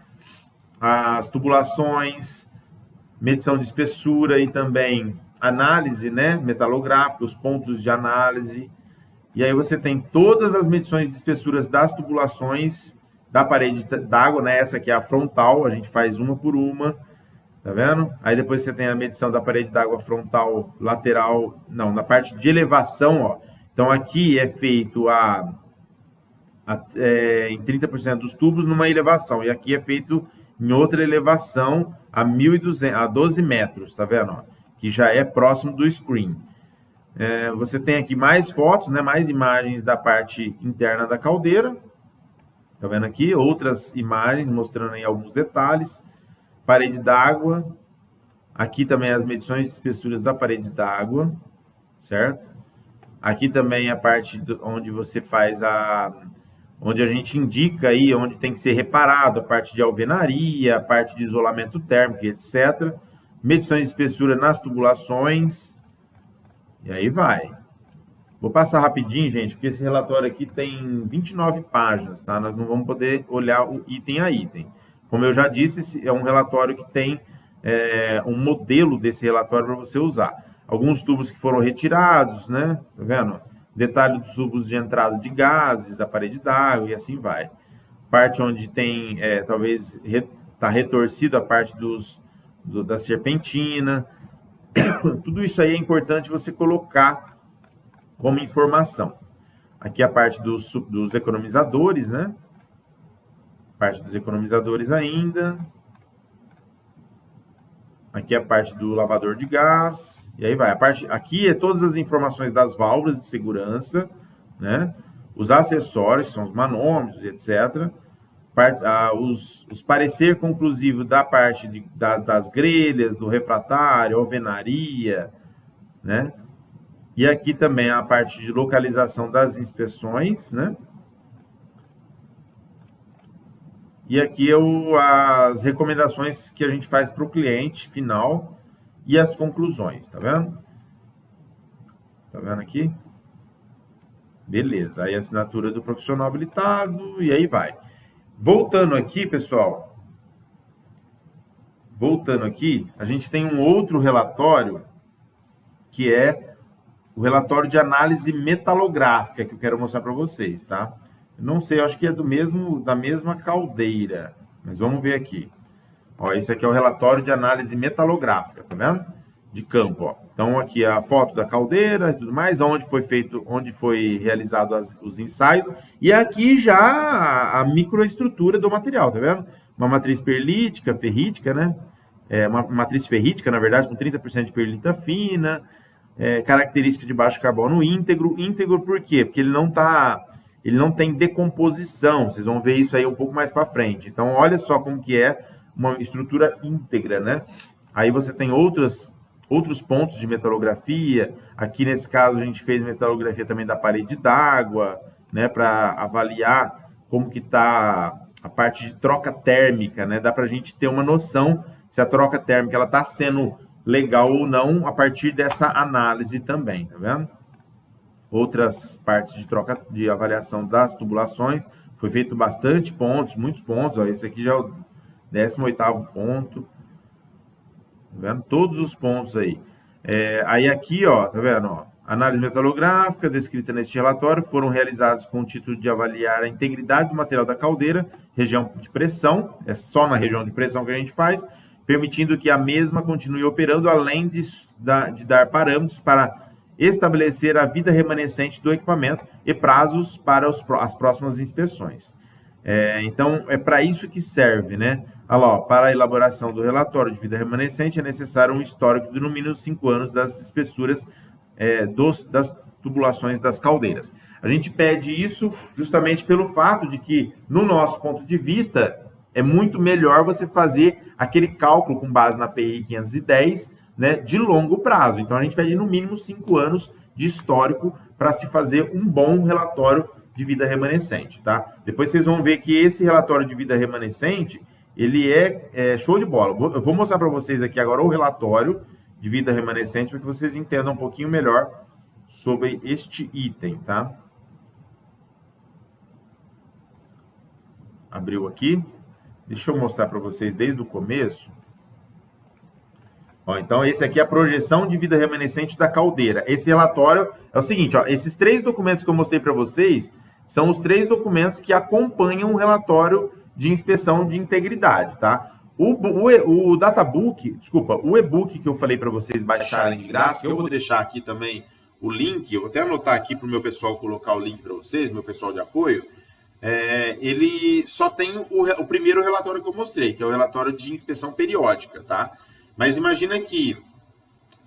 as tubulações, medição de espessura e também análise, né? Metalográfica, os pontos de análise. E aí você tem todas as medições de espessuras das tubulações da parede d'água, né? Essa aqui é a frontal, a gente faz uma por uma, tá vendo? Aí depois você tem a medição da parede d'água frontal, lateral, não, na parte de elevação, ó. Então aqui é feito em 30% dos tubos numa elevação, e aqui é feito em outra elevação a 12 metros, tá vendo? Ó? Que já é próximo do screen. Você tem aqui mais fotos, né, mais imagens da parte interna da caldeira. Tá vendo aqui? Outras imagens mostrando aí alguns detalhes. Parede d'água. Aqui também as medições de espessuras da parede d'água, certo? Aqui também a parte onde você faz onde a gente indica aí onde tem que ser reparado, a parte de alvenaria, a parte de isolamento térmico, etc. Medições de espessura nas tubulações. E aí vai. Vou passar rapidinho, gente, porque esse relatório aqui tem 29 páginas, tá? Nós não vamos poder olhar o item a item. Como eu já disse, esse é um relatório que tem um modelo desse relatório para você usar. Alguns tubos que foram retirados, né? Tá vendo? Detalhe dos tubos de entrada de gases, da parede d'água e assim vai. Parte onde tem, talvez, está retorcido a parte da serpentina. Tudo isso aí é importante você colocar como informação. Aqui a parte dos economizadores, né? Parte dos economizadores ainda. Aqui a parte do lavador de gás. E aí vai. Aqui é todas as informações das válvulas de segurança, né? Os acessórios, são os manômetros, etc. Os parecer conclusivo da parte das grelhas, do refratário, alvenaria, né? E aqui também a parte de localização das inspeções, né? E aqui as recomendações que a gente faz para o cliente final e as conclusões, tá vendo? Tá vendo aqui? Beleza, aí a assinatura do profissional habilitado e aí vai. Voltando aqui, pessoal. Voltando aqui, a gente tem um outro relatório que é o relatório de análise metalográfica que eu quero mostrar para vocês, tá? Eu não sei, eu acho que é da mesma caldeira, mas vamos ver aqui. Ó, esse aqui é o relatório de análise metalográfica, tá vendo? De campo, ó. Então aqui a foto da caldeira e tudo mais, onde foi realizado os ensaios, e aqui já a microestrutura do material, tá vendo? Uma matriz perlítica, ferrítica, né? Uma matriz ferrítica, na verdade, com 30% de perlita fina. Característica de baixo carbono íntegro. Íntegro por quê? Porque ele não tem decomposição. Vocês vão ver isso aí um pouco mais para frente. Então, olha só como que é uma estrutura íntegra, né? Aí você tem outros pontos de metalografia. Aqui, nesse caso, a gente fez metalografia também da parede d'água, né? Para avaliar como que está a parte de troca térmica, né? Dá para a gente ter uma noção se a troca térmica está sendo legal ou não a partir dessa análise também, tá vendo? Outras partes de avaliação das tubulações, foi feito bastante pontos, muitos pontos, ó, esse aqui já é o 18º ponto, tá vendo? Todos os pontos aí. Aí aqui, ó, tá vendo? Ó, análise metalográfica descrita neste relatório foram realizados com o título de avaliar a integridade do material da caldeira, região de pressão, é só na região de pressão que a gente faz, permitindo que a mesma continue operando, além de dar parâmetros para estabelecer a vida remanescente do equipamento e prazos para as próximas inspeções. Então, é para isso que serve, né? Olha lá, ó, para a elaboração do relatório de vida remanescente é necessário um histórico de no mínimo 5 anos das espessuras das tubulações das caldeiras. A gente pede isso justamente pelo fato de que, no nosso ponto de vista, é muito melhor você fazer aquele cálculo com base na PI 510, né, de longo prazo. Então, a gente pede no mínimo 5 anos de histórico para se fazer um bom relatório de vida remanescente, tá? Depois vocês vão ver que esse relatório de vida remanescente, ele é show de bola. Eu vou mostrar para vocês aqui agora o relatório de vida remanescente para que vocês entendam um pouquinho melhor sobre este item, tá? Abriu aqui. Deixa eu mostrar para vocês desde o começo. Ó, então, esse aqui é a projeção de vida remanescente da caldeira. Esse relatório é o seguinte, ó, esses 3 documentos que eu mostrei para vocês são os 3 documentos que acompanham o relatório de inspeção de integridade, tá? O databook, desculpa, o e-book que eu falei para vocês baixarem de graça, que eu vou deixar aqui também o link, eu vou até anotar aqui para o meu pessoal colocar o link para vocês, meu pessoal de apoio. Ele só tem o primeiro relatório que eu mostrei, que é o relatório de inspeção periódica, tá? Mas imagina que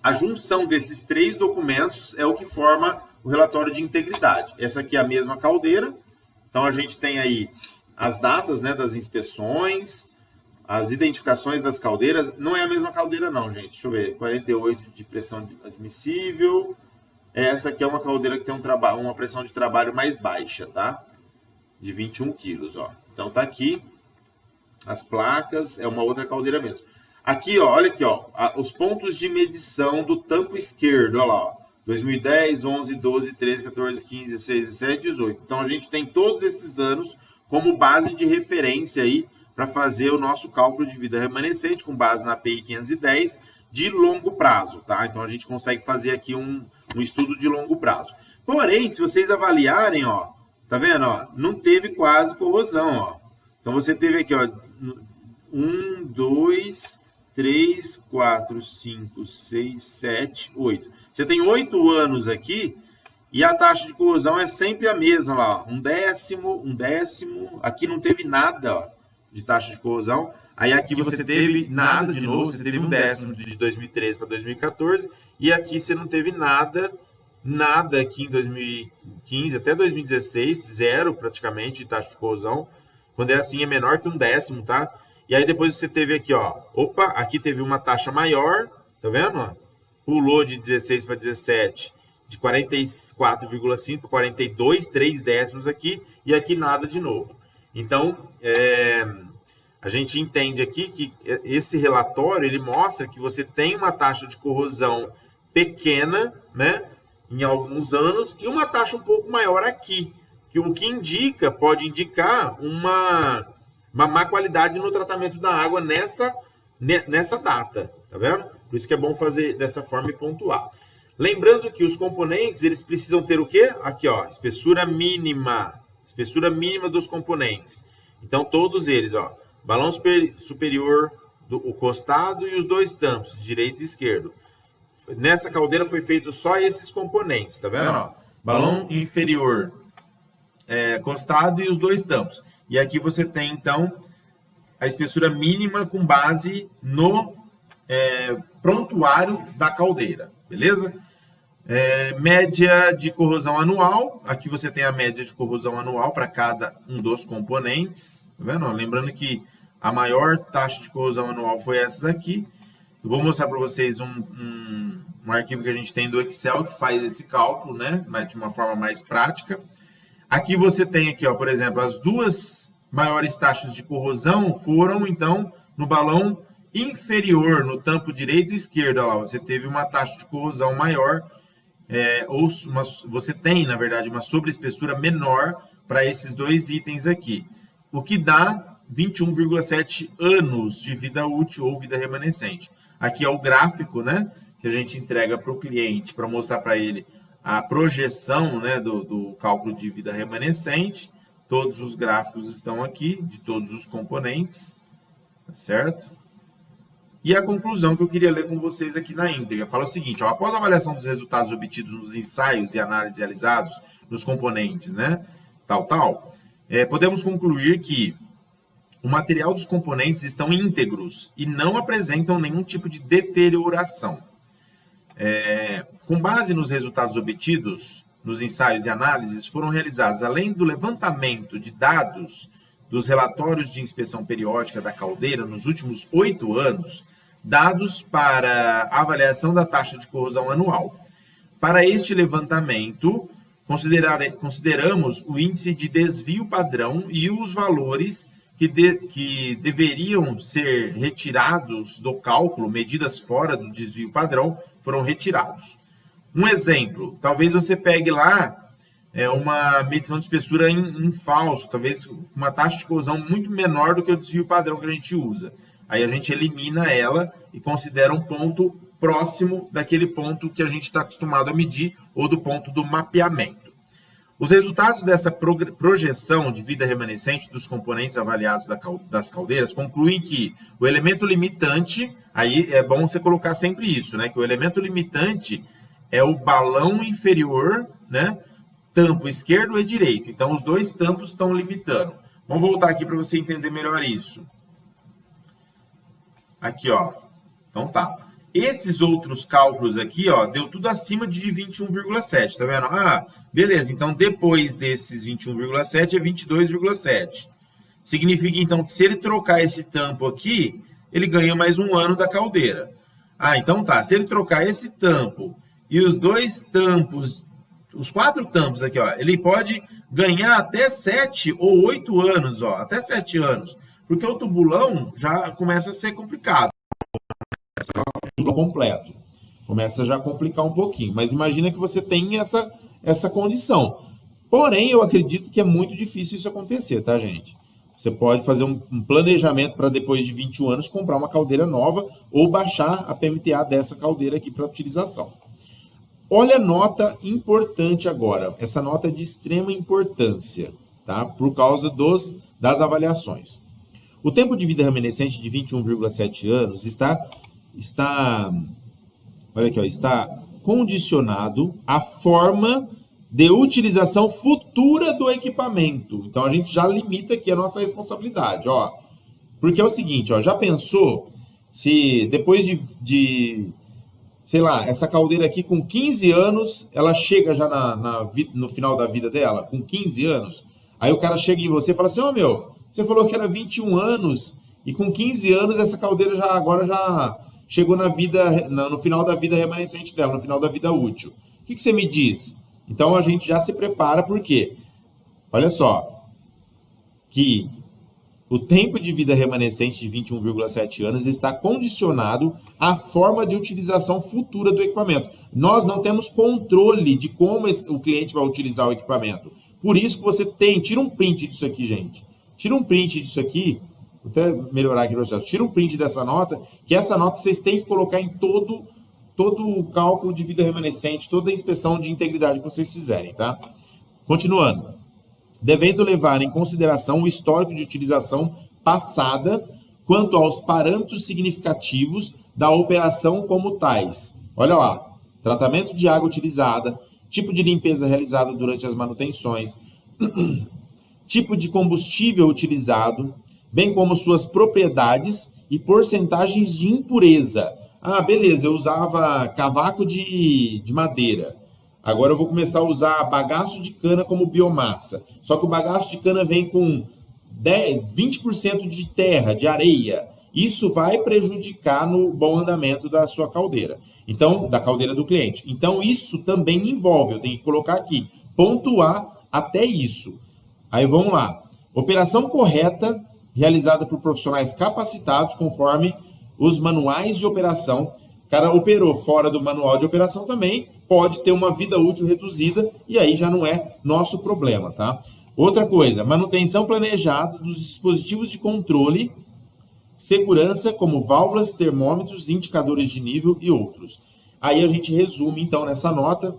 a junção desses 3 documentos é o que forma o relatório de integridade. Essa aqui é a mesma caldeira, então a gente tem aí as datas, né, das inspeções, as identificações das caldeiras. Não é a mesma caldeira não, gente. Deixa eu ver, 48 de pressão admissível. Essa aqui é uma caldeira que tem uma pressão de trabalho mais baixa, tá? De 21 quilos, ó. Então tá aqui as placas, é uma outra caldeira mesmo. Aqui, ó, olha aqui, ó, os pontos de medição do tampo esquerdo, olha lá, ó, 2010, 11, 12, 13, 14, 15, 16, 17, 18. Então, a gente tem todos esses anos como base de referência aí para fazer o nosso cálculo de vida remanescente com base na API 510 de longo prazo, tá? Então, a gente consegue fazer aqui um estudo de longo prazo. Porém, se vocês avaliarem, ó, tá vendo, ó, não teve quase corrosão, ó. Então, você teve aqui, ó, 1, 2, 3, 4, 5, 6, 7, 8. Você tem 8 anos aqui e a taxa de corrosão é sempre a mesma lá, ó. Um décimo. Aqui não teve nada, ó, de taxa de corrosão. Aí aqui você teve nada de novo, você teve um décimo de 2013 para 2014 e aqui você não teve nada aqui em 2015 até 2016, zero praticamente de taxa de corrosão. Quando é assim é menor que um décimo, tá? E aí depois você teve aqui, ó, opa, aqui teve uma taxa maior, tá vendo? Ó? Pulou de 16 para 17, de 44,5 para 42, 3 décimos aqui, e aqui nada de novo. Então, a gente entende aqui que esse relatório, ele mostra que você tem uma taxa de corrosão pequena, né, em alguns anos, e uma taxa um pouco maior aqui, que o que indica, pode indicar uma má qualidade no tratamento da água nessa data, tá vendo? Por isso que é bom fazer dessa forma e pontuar. Lembrando que os componentes, eles precisam ter o quê? Aqui, ó, espessura mínima dos componentes. Então, todos eles, ó, balão superior, o costado e os dois tampos, direito e esquerdo. Nessa caldeira foi feito só esses componentes, tá vendo? Ó, balão inferior, costado e os dois tampos. E aqui você tem, então, a espessura mínima com base no prontuário da caldeira, beleza? Média de corrosão anual. Aqui você tem a média de corrosão anual para cada um dos componentes. Tá vendo? Lembrando que a maior taxa de corrosão anual foi essa daqui. Eu vou mostrar para vocês um arquivo que a gente tem do Excel que faz esse cálculo, né? De uma forma mais prática. Aqui você tem, aqui, ó, por exemplo, as duas maiores taxas de corrosão foram, então, no balão inferior, no tampo direito e esquerdo. Olha lá, você teve uma taxa de corrosão maior, você tem, na verdade, uma sobreespessura menor para esses dois itens aqui, o que dá 21,7 anos de vida útil ou vida remanescente. Aqui é o gráfico, né, que a gente entrega para o cliente para mostrar para ele a projeção, né, do cálculo de vida remanescente. Todos os gráficos estão aqui, de todos os componentes, tá certo? E a conclusão que eu queria ler com vocês aqui na íntegra fala o seguinte, ó, após a avaliação dos resultados obtidos nos ensaios e análises realizados nos componentes, né, podemos concluir que o material dos componentes estão íntegros e não apresentam nenhum tipo de deterioração. Com base nos resultados obtidos nos ensaios e análises, foram realizados, além do levantamento de dados dos relatórios de inspeção periódica da caldeira nos últimos 8 anos, dados para avaliação da taxa de corrosão anual. Para este levantamento, consideramos o índice de desvio padrão e os valores que deveriam ser retirados do cálculo, medidas fora do desvio padrão, foram retirados. Um exemplo, talvez você pegue lá uma medição de espessura em falso, talvez uma taxa de corrosão muito menor do que o desvio padrão que a gente usa. Aí a gente elimina ela e considera um ponto próximo daquele ponto que a gente está acostumado a medir ou do ponto do mapeamento. Os resultados dessa projeção de vida remanescente dos componentes avaliados das caldeiras concluem que o elemento limitante, aí é bom você colocar sempre isso, né? Que o elemento limitante é o balão inferior, né? Tampo esquerdo e direito. Então, os dois tampos estão limitando. Vamos voltar aqui para você entender melhor isso. Aqui, ó. Então, tá. Esses outros cálculos aqui, ó, deu tudo acima de 21,7, tá vendo? Ah, beleza. Então, depois desses 21,7 é 22,7. Significa, então, que se ele trocar esse tampo aqui, ele ganha mais um ano da caldeira. Ah, então tá. Se ele trocar esse tampo e os dois tampos, os 4 tampos aqui, ó, ele pode ganhar até 7 ou 8 anos, ó, até 7 anos. Porque o tubulão já começa a ser complicado. Tudo completo. Começa já a complicar um pouquinho. Mas imagina que você tem essa condição. Porém, eu acredito que é muito difícil isso acontecer, tá, gente? Você pode fazer um planejamento para depois de 21 anos comprar uma caldeira nova ou baixar a PMTA dessa caldeira aqui para utilização. Olha a nota importante agora. Essa nota é de extrema importância, tá? Por causa das avaliações. O tempo de vida remanescente de 21,7 anos olha aqui, ó, está condicionado à forma de utilização futura do equipamento. Então, a gente já limita aqui a nossa responsabilidade, ó. Porque é o seguinte, ó, já pensou se depois sei lá, essa caldeira aqui com 15 anos, ela chega já no final da vida dela, com 15 anos, aí o cara chega em você e fala assim, ó, meu, você falou que era 21 anos, e com 15 anos essa caldeira agora já chegou no final da vida remanescente dela, no final da vida útil. O que você me diz? Então, a gente já se prepara, porque, olha só, que o tempo de vida remanescente de 21,7 anos está condicionado à forma de utilização futura do equipamento. Nós não temos controle de como o cliente vai utilizar o equipamento. Por isso que você tira um print disso aqui, gente. Tira um print disso aqui, vou até melhorar aqui para vocês. Tira um print dessa nota, que essa nota vocês têm que colocar em todo o cálculo de vida remanescente, toda a inspeção de integridade que vocês fizerem, tá? Continuando. Devendo levar em consideração o histórico de utilização passada quanto aos parâmetros significativos da operação como tais. Olha lá, tratamento de água utilizada, tipo de limpeza realizada durante as manutenções, tipo de combustível utilizado, bem como suas propriedades e porcentagens de impureza. Ah, beleza, eu usava cavaco de madeira. Agora eu vou começar a usar bagaço de cana como biomassa. Só que o bagaço de cana vem com 20% de terra, de areia. Isso vai prejudicar no bom andamento da sua caldeira. Então, da caldeira do cliente. Então, isso também envolve, eu tenho que colocar aqui, pontuar até isso. Aí vamos lá. Operação correta, realizada por profissionais capacitados conforme os manuais de operação. O cara operou fora do manual de operação também, pode ter uma vida útil reduzida e aí já não é nosso problema, tá? Outra coisa, manutenção planejada dos dispositivos de controle, segurança como válvulas, termômetros, indicadores de nível e outros. Aí a gente resume então nessa nota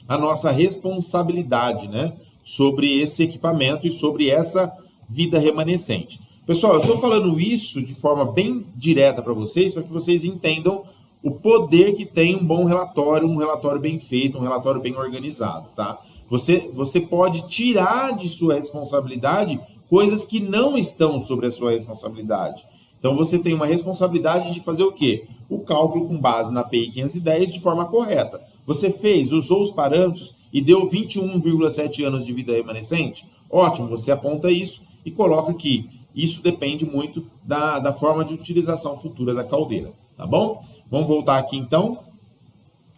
a nossa responsabilidade, né, sobre esse equipamento e sobre essa vida remanescente. Pessoal, eu estou falando isso de forma bem direta para que vocês entendam o poder que tem um bom relatório, um relatório bem feito, um relatório bem organizado, tá? Você pode tirar de sua responsabilidade coisas que não estão sobre a sua responsabilidade. Então, você tem uma responsabilidade de fazer o quê? O cálculo com base na API 510 de forma correta. Você usou os parâmetros e deu 21,7 anos de vida remanescente? Ótimo, você aponta isso e coloca aqui. Isso depende muito da forma de utilização futura da caldeira, tá bom? Vamos voltar aqui, então,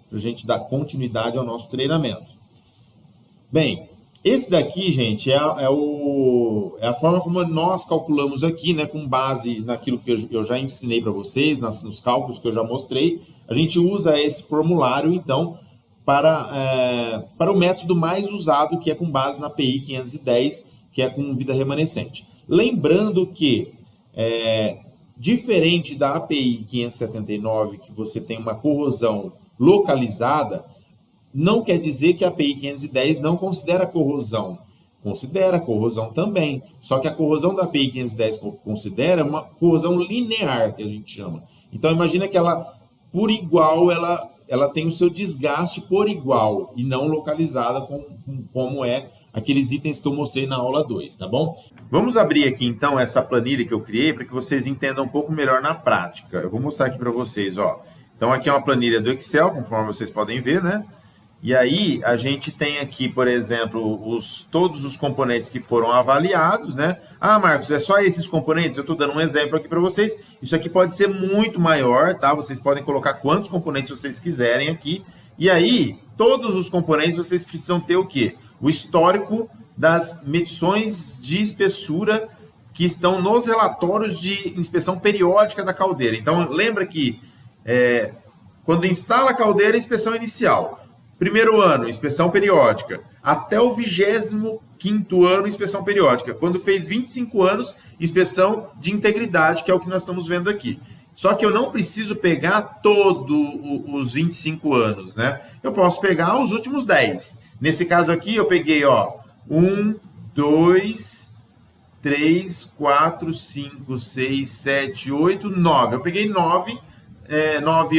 para a gente dar continuidade ao nosso treinamento. Bem, esse daqui, gente, é a forma como nós calculamos aqui, né, com base naquilo que eu já ensinei para vocês, nos cálculos que eu já mostrei. A gente usa esse formulário, então, para o método mais usado, que é com base na API 510, que é com vida remanescente. Lembrando que, diferente da API 579, que você tem uma corrosão localizada, não quer dizer que a API 510 não considera corrosão. Considera corrosão também. Só que a corrosão da API 510 considera uma corrosão linear, que a gente chama. Então, imagina que ela, por igual, ela tem o seu desgaste por igual e não localizada como é aqueles itens que eu mostrei na aula 2, tá bom? Vamos abrir aqui, então, essa planilha que eu criei para que vocês entendam um pouco melhor na prática. Eu vou mostrar aqui para vocês, ó. Então, aqui é uma planilha do Excel, conforme vocês podem ver, né? E aí, a gente tem aqui, por exemplo, todos os componentes que foram avaliados, né? Ah, Marcos, é só esses componentes? Eu estou dando um exemplo aqui para vocês. Isso aqui pode ser muito maior, tá? Vocês podem colocar quantos componentes vocês quiserem aqui. E aí, todos os componentes vocês precisam ter o quê? O histórico das medições de espessura que estão nos relatórios de inspeção periódica da caldeira. Então, lembra que Quando instala a caldeira, inspeção inicial. Primeiro ano, inspeção periódica. Até o 25º ano, inspeção periódica. Quando fez 25 anos, inspeção de integridade, que é o que nós estamos vendo aqui. Só que eu não preciso pegar todos os 25 anos, né? Eu posso pegar os últimos 10. Nesse caso aqui, eu peguei, 1, 2, 3, 4, 5, 6, 7, 8, 9. Eu peguei 9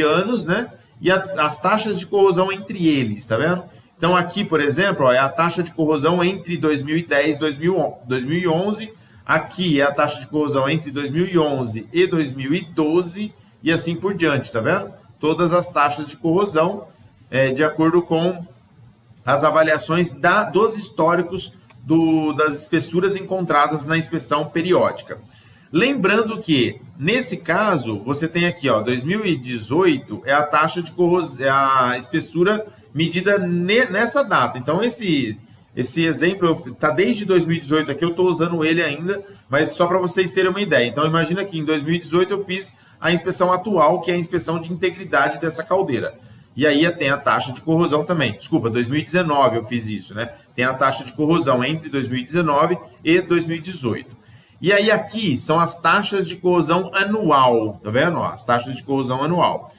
anos, né? E as taxas de corrosão entre eles, tá vendo? Então aqui, por exemplo, é a taxa de corrosão entre 2010 e 2011. Aqui é a taxa de corrosão entre 2011 e 2012 e assim por diante, tá vendo? Todas as taxas de corrosão de acordo com as avaliações dos históricos das espessuras encontradas na inspeção periódica. Lembrando que, nesse caso, você tem aqui, 2018 é a taxa de corrosão, é a espessura medida nessa data. Então, esse exemplo está desde 2018 aqui, eu estou usando ele ainda, mas só para vocês terem uma ideia. Então, imagina que em 2018 eu fiz a inspeção atual, que é a inspeção de integridade dessa caldeira. E aí tem a taxa de corrosão também. Desculpa, 2019 eu fiz isso, né? Tem a taxa de corrosão entre 2019 e 2018. E aí aqui são as taxas de corrosão anual, tá vendo? As taxas de corrosão anual.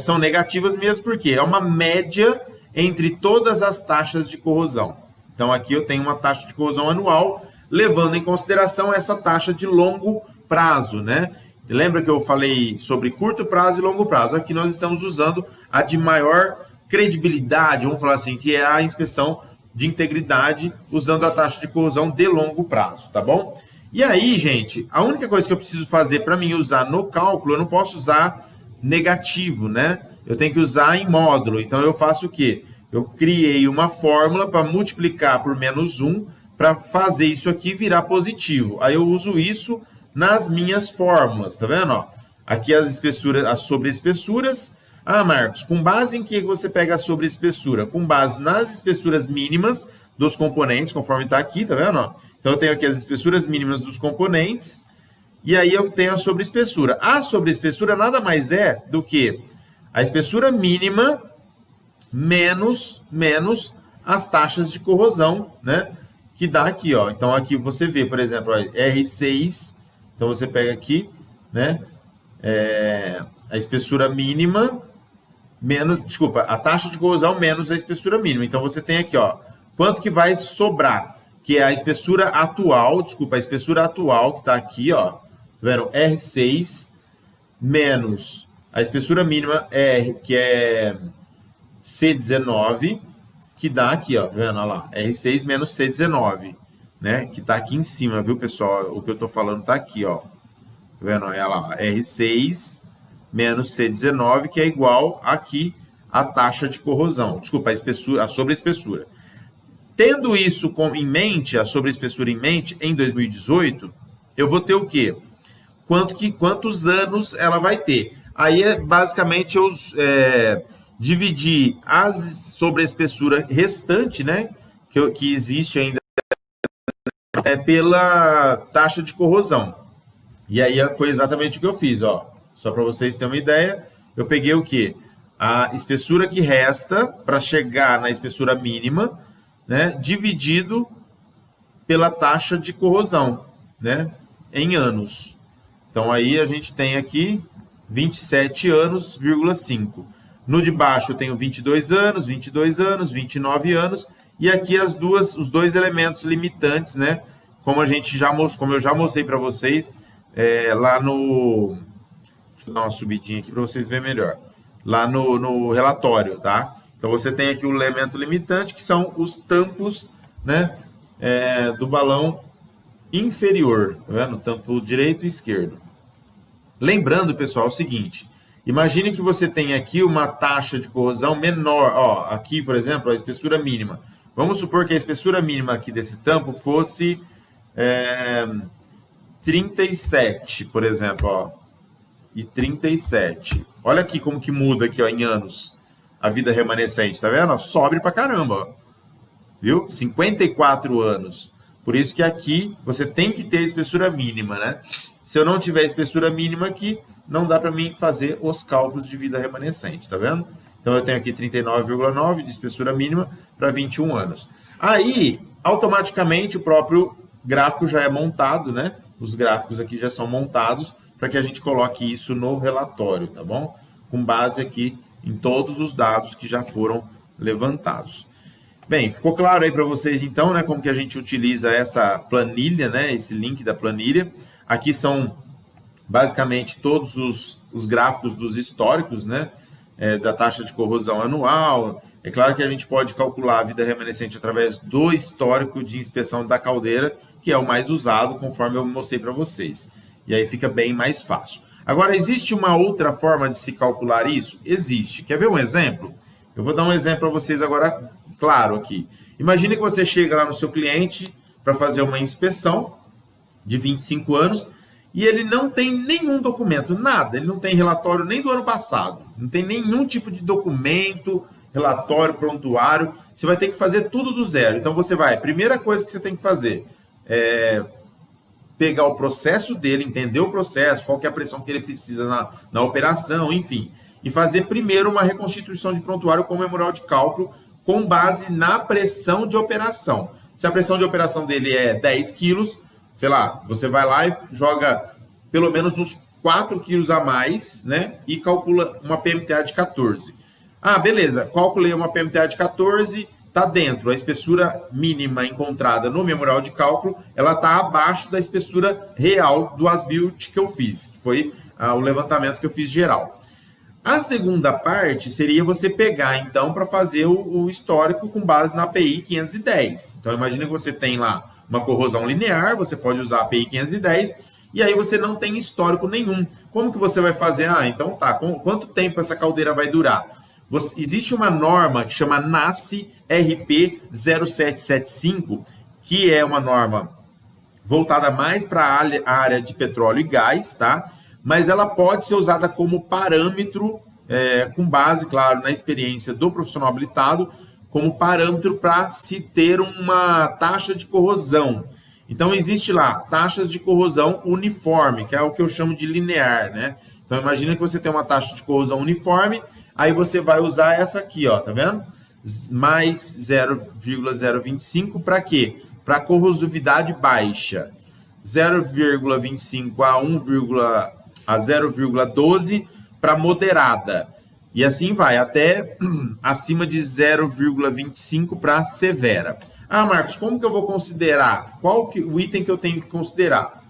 São negativas mesmo porque é uma média entre todas as taxas de corrosão. Então aqui eu tenho uma taxa de corrosão anual, levando em consideração essa taxa de longo prazo, né? Lembra que eu falei sobre curto prazo e longo prazo? Aqui nós estamos usando a de maior credibilidade, vamos falar assim, que é a inspeção de integridade, usando a taxa de corrosão de longo prazo, tá bom? E aí, gente, a única coisa que eu preciso fazer para mim usar no cálculo, eu não posso usar negativo, né? Eu tenho que usar em módulo. Então, eu faço o quê? Eu criei uma fórmula para multiplicar por -1 para fazer isso aqui virar positivo. Aí eu uso isso nas minhas fórmulas, tá vendo? Aqui as espessuras, as sobreespessuras. Ah, Marcos, com base em que você pega a sobreespessura? Com base nas espessuras mínimas dos componentes, conforme está aqui, tá vendo? Então, eu tenho aqui as espessuras mínimas dos componentes, e aí eu tenho a sobreespessura. A sobreespessura nada mais é do que a espessura mínima menos as taxas de corrosão, né? Que dá aqui, ó. Então, aqui você vê, por exemplo, R6, então você pega aqui, né? A espessura mínima a taxa de corrosão menos a espessura mínima. Então, você tem aqui, ó, quanto que vai sobrar, que é a espessura atual, a espessura atual que está aqui, ó, tá vendo? R6 menos a espessura mínima R, que é C19, que dá aqui, ó, tá vendo? Olha lá, R6 menos C19, né? Que está aqui em cima, viu, pessoal? O que eu estou falando está aqui, ó. Tá vendo? Olha lá, R6 menos C19, que é igual aqui a taxa de corrosão. Desculpa, a sobreespessura. Tendo isso em mente, a sobreespessura em mente, em 2018, eu vou ter o quê? Quantos anos ela vai ter? Aí, basicamente, eu dividir a sobreespessura restante, né, que existe ainda, pela taxa de corrosão. E aí, foi exatamente o que eu fiz, ó. Só para vocês terem uma ideia, eu peguei o quê? A espessura que resta para chegar na espessura mínima, né, dividido pela taxa de corrosão, né, em anos. Então, aí a gente tem aqui 27 anos,5. No de baixo eu tenho 22 anos, 29 anos, e aqui os dois elementos limitantes, né, como eu já mostrei para vocês lá no... Deixa eu dar uma subidinha aqui para vocês verem melhor. Lá no relatório, tá? Então, você tem aqui o elemento limitante, que são os tampos, né, do balão inferior, tá vendo? Tampo direito e esquerdo. Lembrando, pessoal, o seguinte, imagine que você tem aqui uma taxa de corrosão menor, ó, aqui, por exemplo, a espessura mínima. Vamos supor que a espessura mínima aqui desse tampo fosse 37, por exemplo, ó, e 37. Olha aqui como que muda aqui, ó, em anos a vida remanescente, tá vendo? Sobe pra caramba, ó. Viu? 54 anos. Por isso que aqui você tem que ter a espessura mínima, né? Se eu não tiver espessura mínima aqui, não dá para mim fazer os cálculos de vida remanescente, tá vendo? Então eu tenho aqui 39,9 de espessura mínima para 21 anos. Aí, automaticamente, o próprio gráfico já é montado, né? Os gráficos aqui já são montados para que a gente coloque isso no relatório, tá bom? Com base aqui em todos os dados que já foram levantados. Bem, ficou claro aí para vocês então, né, como que a gente utiliza essa planilha, né, esse link da planilha. Aqui são basicamente todos os gráficos dos históricos, né, da taxa de corrosão anual. É claro que a gente pode calcular a vida remanescente através do histórico de inspeção da caldeira, que é o mais usado, conforme eu mostrei para vocês. E aí fica bem mais fácil. Agora, existe uma outra forma de se calcular isso? Existe. Quer ver um exemplo? Eu vou dar um exemplo para vocês agora, claro, aqui. Imagine que você chega lá no seu cliente para fazer uma inspeção de 25 anos e ele não tem nenhum documento, nada. Ele não tem relatório nem do ano passado. Não tem nenhum tipo de documento, relatório, prontuário. Você vai ter que fazer tudo do zero. Então, você vai... Primeira coisa que você tem que fazer é pegar o processo dele, entender o processo, qual que é a pressão que ele precisa na operação, enfim. E fazer primeiro uma reconstituição de prontuário com memorial de cálculo com base na pressão de operação. Se a pressão de operação dele é 10 quilos, sei lá, você vai lá e joga pelo menos uns 4 quilos a mais, né? E calcula uma PMTA de 14. Ah, beleza, calculei uma PMTA de 14, está dentro. A espessura mínima encontrada no memorial de cálculo, ela está abaixo da espessura real do as-built que eu fiz, que foi o levantamento que eu fiz geral. A segunda parte seria você pegar, então, para fazer o histórico com base na API 510. Então, imagina que você tem lá uma corrosão linear, você pode usar a API 510, e aí você não tem histórico nenhum. Como que você vai fazer? Ah, então tá, quanto tempo essa caldeira vai durar? Existe uma norma que chama NACE RP 0775, que é uma norma voltada mais para a área de petróleo e gás, tá? Mas ela pode ser usada como parâmetro, com base, claro, na experiência do profissional habilitado, como parâmetro para se ter uma taxa de corrosão. Então, existe lá taxas de corrosão uniforme, que é o que eu chamo de linear, né? Então, imagina que você tem uma taxa de corrosão uniforme, aí você vai usar essa aqui, ó, tá vendo? Mais 0,025 para quê? Para corrosividade baixa. 0,25 a 0,12 para moderada. E assim vai, até acima de 0,25 para severa. Ah, Marcos, como que eu vou considerar? O item que eu tenho que considerar?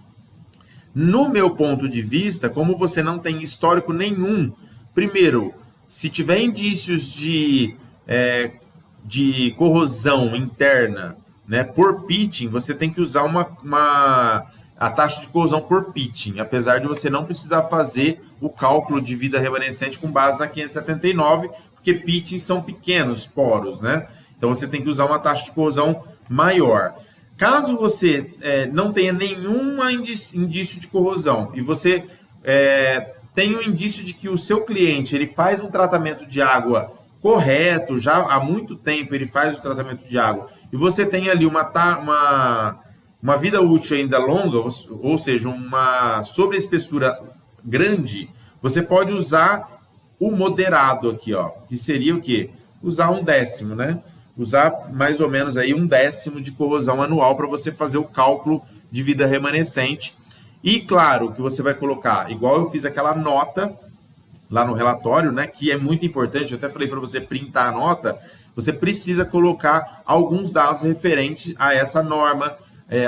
No meu ponto de vista, como você não tem histórico nenhum, primeiro, se tiver indícios de corrosão interna, né, por pitching, você tem que usar a taxa de corrosão por pitching, apesar de você não precisar fazer o cálculo de vida remanescente com base na 579, porque pitching são pequenos poros, né? Então você tem que usar uma taxa de corrosão maior. Caso você não tenha nenhum indício de corrosão e você tem um indício de que o seu cliente ele faz um tratamento de água correto, já há muito tempo ele faz o tratamento de água, e você tem ali uma vida útil ainda longa, ou seja, uma sobreespessura grande, você pode usar o moderado aqui, ó, que seria o quê? Usar 1/10, né? Usar mais ou menos aí 1/10 de corrosão anual para você fazer o cálculo de vida remanescente. E claro que você vai colocar, igual eu fiz aquela nota lá no relatório, né, que é muito importante, eu até falei para você printar a nota, você precisa colocar alguns dados referentes a essa norma,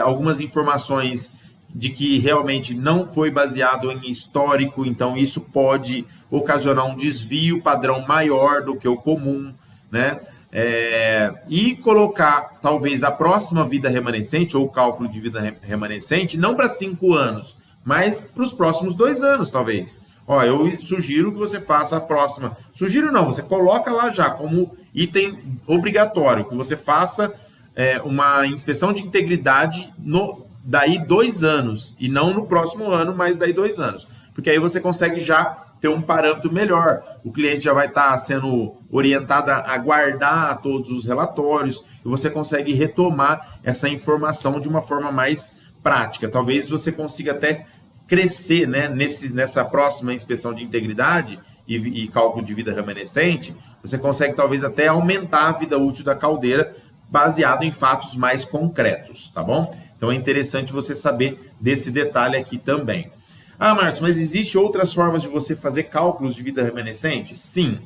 algumas informações de que realmente não foi baseado em histórico, então isso pode ocasionar um desvio padrão maior do que o comum, né? E colocar talvez a próxima vida remanescente ou o cálculo de vida remanescente não para 5 anos, mas para os próximos 2 anos, talvez. Ó, eu sugiro que você faça a próxima. Sugiro não, você coloca lá já como item obrigatório, que você faça uma inspeção de integridade daí 2 anos, e não no próximo ano, mas daí 2 anos. Porque aí você consegue já ter um parâmetro melhor. O cliente já vai estar sendo orientado a guardar todos os relatórios, e você consegue retomar essa informação de uma forma mais prática. Talvez você consiga até crescer, né, nessa próxima inspeção de integridade e cálculo de vida remanescente, você consegue talvez até aumentar a vida útil da caldeira baseado em fatos mais concretos, tá bom? Então é interessante você saber desse detalhe aqui também. Ah, Marcos, mas existem outras formas de você fazer cálculos de vida remanescente? Sim.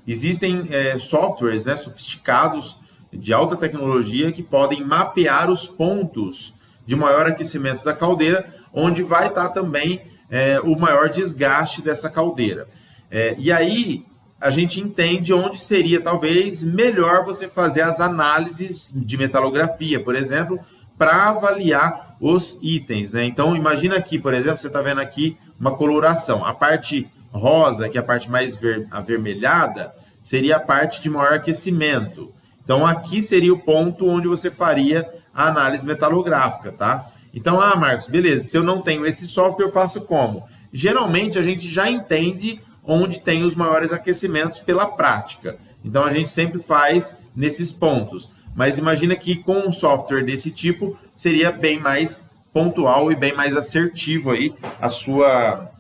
Existem softwares, né, sofisticados de alta tecnologia que podem mapear os pontos de maior aquecimento da caldeira, onde vai estar também o maior desgaste dessa caldeira. E aí a gente entende onde seria talvez melhor você fazer as análises de metalografia, por exemplo, para avaliar os itens, né? Então imagina aqui, por exemplo, você está vendo aqui uma coloração. A parte rosa, que é a parte mais avermelhada, seria a parte de maior aquecimento. Então aqui seria o ponto onde você faria a análise metalográfica, tá? Então, Marcos, beleza, se eu não tenho esse software, eu faço como? Geralmente a gente já entende onde tem os maiores aquecimentos pela prática. Então a gente sempre faz nesses pontos. Mas imagina que com um software desse tipo seria bem mais pontual e bem mais assertivo aí a sua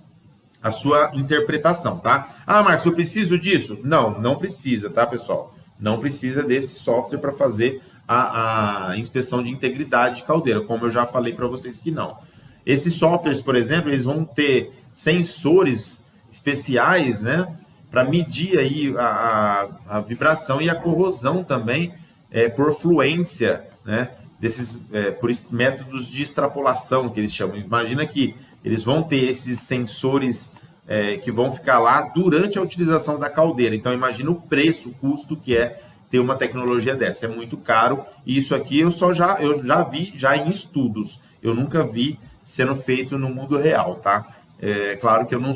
interpretação, tá? Marcos, eu preciso disso? Não precisa, tá, pessoal? Não precisa desse software para fazer a inspeção de integridade de caldeira, como eu já falei para vocês que não. Esses softwares, por exemplo, eles vão ter sensores especiais, né, para medir aí a vibração e a corrosão também por fluência, né, por métodos de extrapolação que eles chamam. Imagina que eles vão ter esses sensores que vão ficar lá durante a utilização da caldeira. Então imagina o preço, o custo que é ter uma tecnologia dessa. É muito caro e isso aqui eu já vi em estudos. Eu nunca vi sendo feito no mundo real, tá? Claro que eu não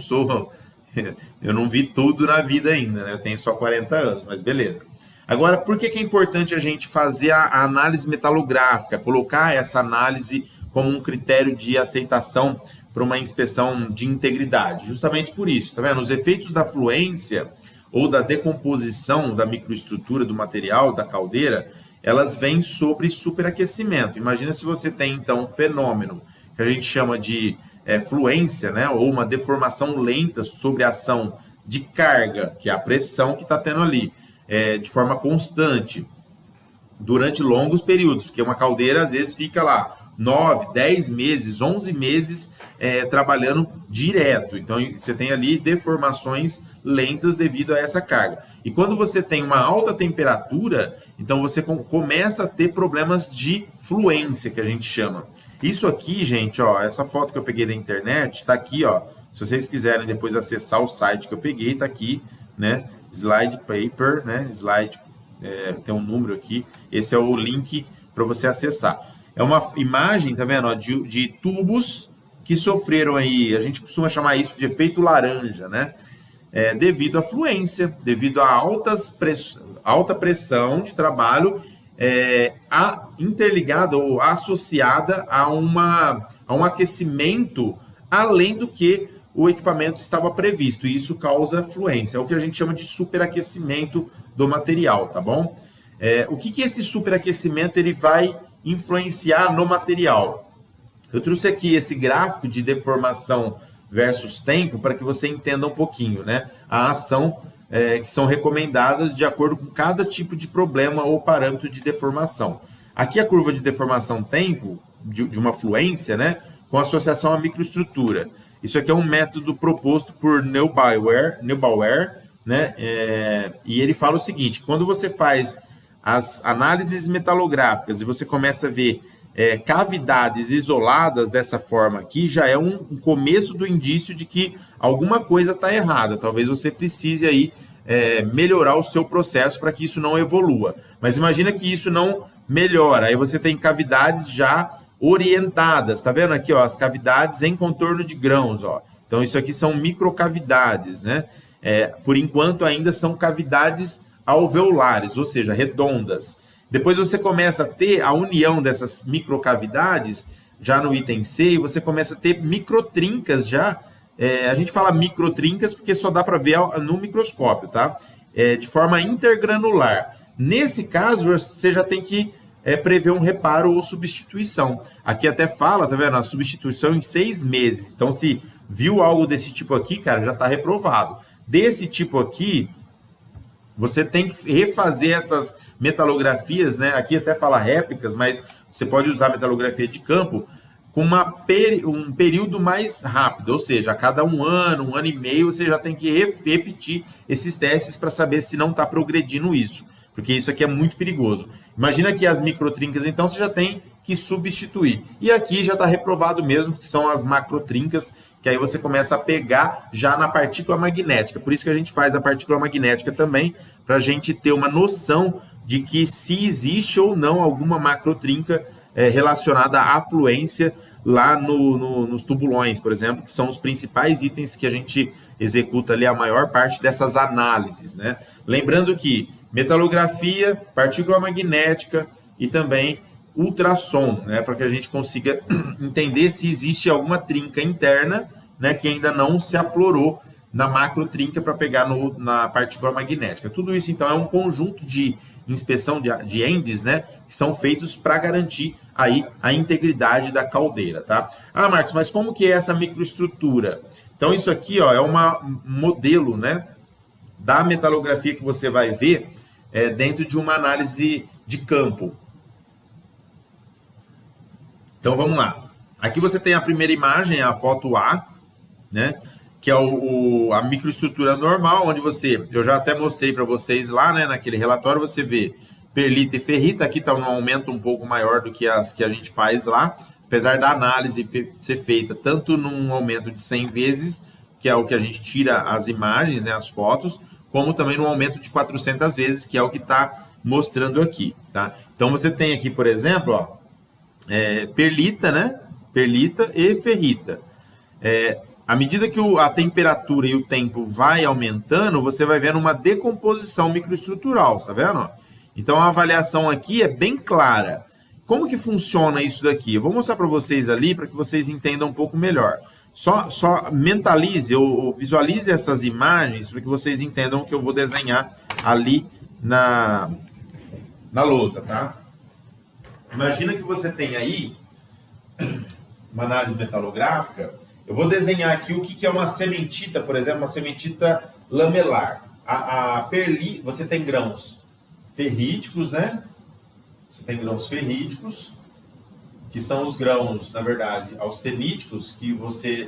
vi tudo na vida ainda, né? Eu tenho só 40 anos, mas beleza. Agora, por que é importante a gente fazer a análise metalográfica, colocar essa análise como um critério de aceitação para uma inspeção de integridade? Justamente por isso, tá vendo? Os efeitos da fluência ou da decomposição da microestrutura do material, da caldeira, elas vêm sobre superaquecimento. Imagina se você tem, então, um fenômeno que a gente chama de fluência, né? Ou uma deformação lenta sobre a ação de carga, que é a pressão que está tendo ali, de forma constante, durante longos períodos, porque uma caldeira às vezes fica lá 9, 10 meses, 11 meses trabalhando direto. Então você tem ali deformações lentas devido a essa carga. E quando você tem uma alta temperatura, então você começa a ter problemas de fluência, que a gente chama. Isso aqui, gente, ó, essa foto que eu peguei da internet, tá aqui, ó. Se vocês quiserem depois acessar o site que eu peguei, tá aqui, né? Slide paper, né? Slide, tem um número aqui. Esse é o link para você acessar. É uma imagem, tá vendo, ó, de tubos que sofreram aí, a gente costuma chamar isso de efeito laranja, né? Devido à fluência, devido a alta pressão de trabalho, interligada ou associada a um aquecimento além do que o equipamento estava previsto, e isso causa fluência, é o que a gente chama de superaquecimento do material, tá bom? O que esse superaquecimento ele vai influenciar no material? Eu trouxe aqui esse gráfico de deformação versus tempo para que você entenda um pouquinho, né? A ação que são recomendadas de acordo com cada tipo de problema ou parâmetro de deformação. Aqui a curva de deformação tempo, de uma fluência, né? Com associação à microestrutura. Isso aqui é um método proposto por Neubauer, né? E ele fala o seguinte: quando você faz as análises metalográficas e você começa a ver cavidades isoladas dessa forma aqui, já é um começo do indício de que alguma coisa está errada. Talvez você precise aí melhorar o seu processo para que isso não evolua. Mas imagina que isso não melhora. Aí você tem cavidades já orientadas. Tá vendo aqui, ó, as cavidades em contorno de grãos, ó. Então isso aqui são microcavidades, né? Por enquanto ainda são cavidades alveolares, ou seja, redondas. Depois você começa a ter a união dessas microcavidades, já no item C, e você começa a ter microtrincas já. A gente fala microtrincas porque só dá para ver no microscópio, tá? De forma intergranular. Nesse caso, você já tem que prever um reparo ou substituição. Aqui até fala, tá vendo? A substituição em 6 meses. Então, se viu algo desse tipo aqui, cara, já está reprovado. Desse tipo aqui, você tem que refazer essas metalografias, né? Aqui até fala réplicas, mas você pode usar metalografia de campo com um período mais rápido, ou seja, a cada um ano e meio, você já tem que repetir esses testes para saber se não está progredindo isso, porque isso aqui é muito perigoso. Imagina que as microtrincas, então, você já tem que substituir. E aqui já está reprovado mesmo, que são as macrotrincas, que aí você começa a pegar já na partícula magnética. Por isso que a gente faz a partícula magnética também, para a gente ter uma noção de que se existe ou não alguma macrotrinca relacionada à fluência lá nos tubulões, por exemplo, que são os principais itens que a gente executa ali a maior parte dessas análises, né? Lembrando que metalografia, partícula magnética e também ultrassom, né, para que a gente consiga entender se existe alguma trinca interna, né, que ainda não se aflorou na macrotrinca para pegar na partícula magnética. Tudo isso, então, é um conjunto de inspeção de ENDs, né, que são feitos para garantir aí a integridade da caldeira, tá? Ah, Marcos, mas como que é essa microestrutura? Então, isso aqui, ó, é um modelo, né, da metalografia que você vai ver dentro de uma análise de campo. Então, vamos lá. Aqui você tem a primeira imagem, a foto A, né? Que é a microestrutura normal, onde eu já até mostrei para vocês lá, né? Naquele relatório, você vê perlita e ferrita. Aqui está um aumento um pouco maior do que as que a gente faz lá, apesar da análise ser feita tanto num aumento de 100 vezes, que é o que a gente tira as imagens, né? As fotos, como também num aumento de 400 vezes, que é o que está mostrando aqui, tá? Então, você tem aqui, por exemplo, ó, perlita, né? Perlita e ferrita. À medida que a temperatura e o tempo vai aumentando, você vai vendo uma decomposição microestrutural, tá vendo? Então, a avaliação aqui é bem clara. Como que funciona isso daqui? Eu vou mostrar para vocês ali, para que vocês entendam um pouco melhor. Só mentalize ou visualize essas imagens, para que vocês entendam o que eu vou desenhar ali na lousa, tá? Imagina que você tem aí uma análise metalográfica. Eu vou desenhar aqui o que é uma cementita, por exemplo, uma cementita lamelar. Você tem grãos ferríticos, né? Você tem grãos ferríticos, que são os grãos, na verdade, austeníticos, que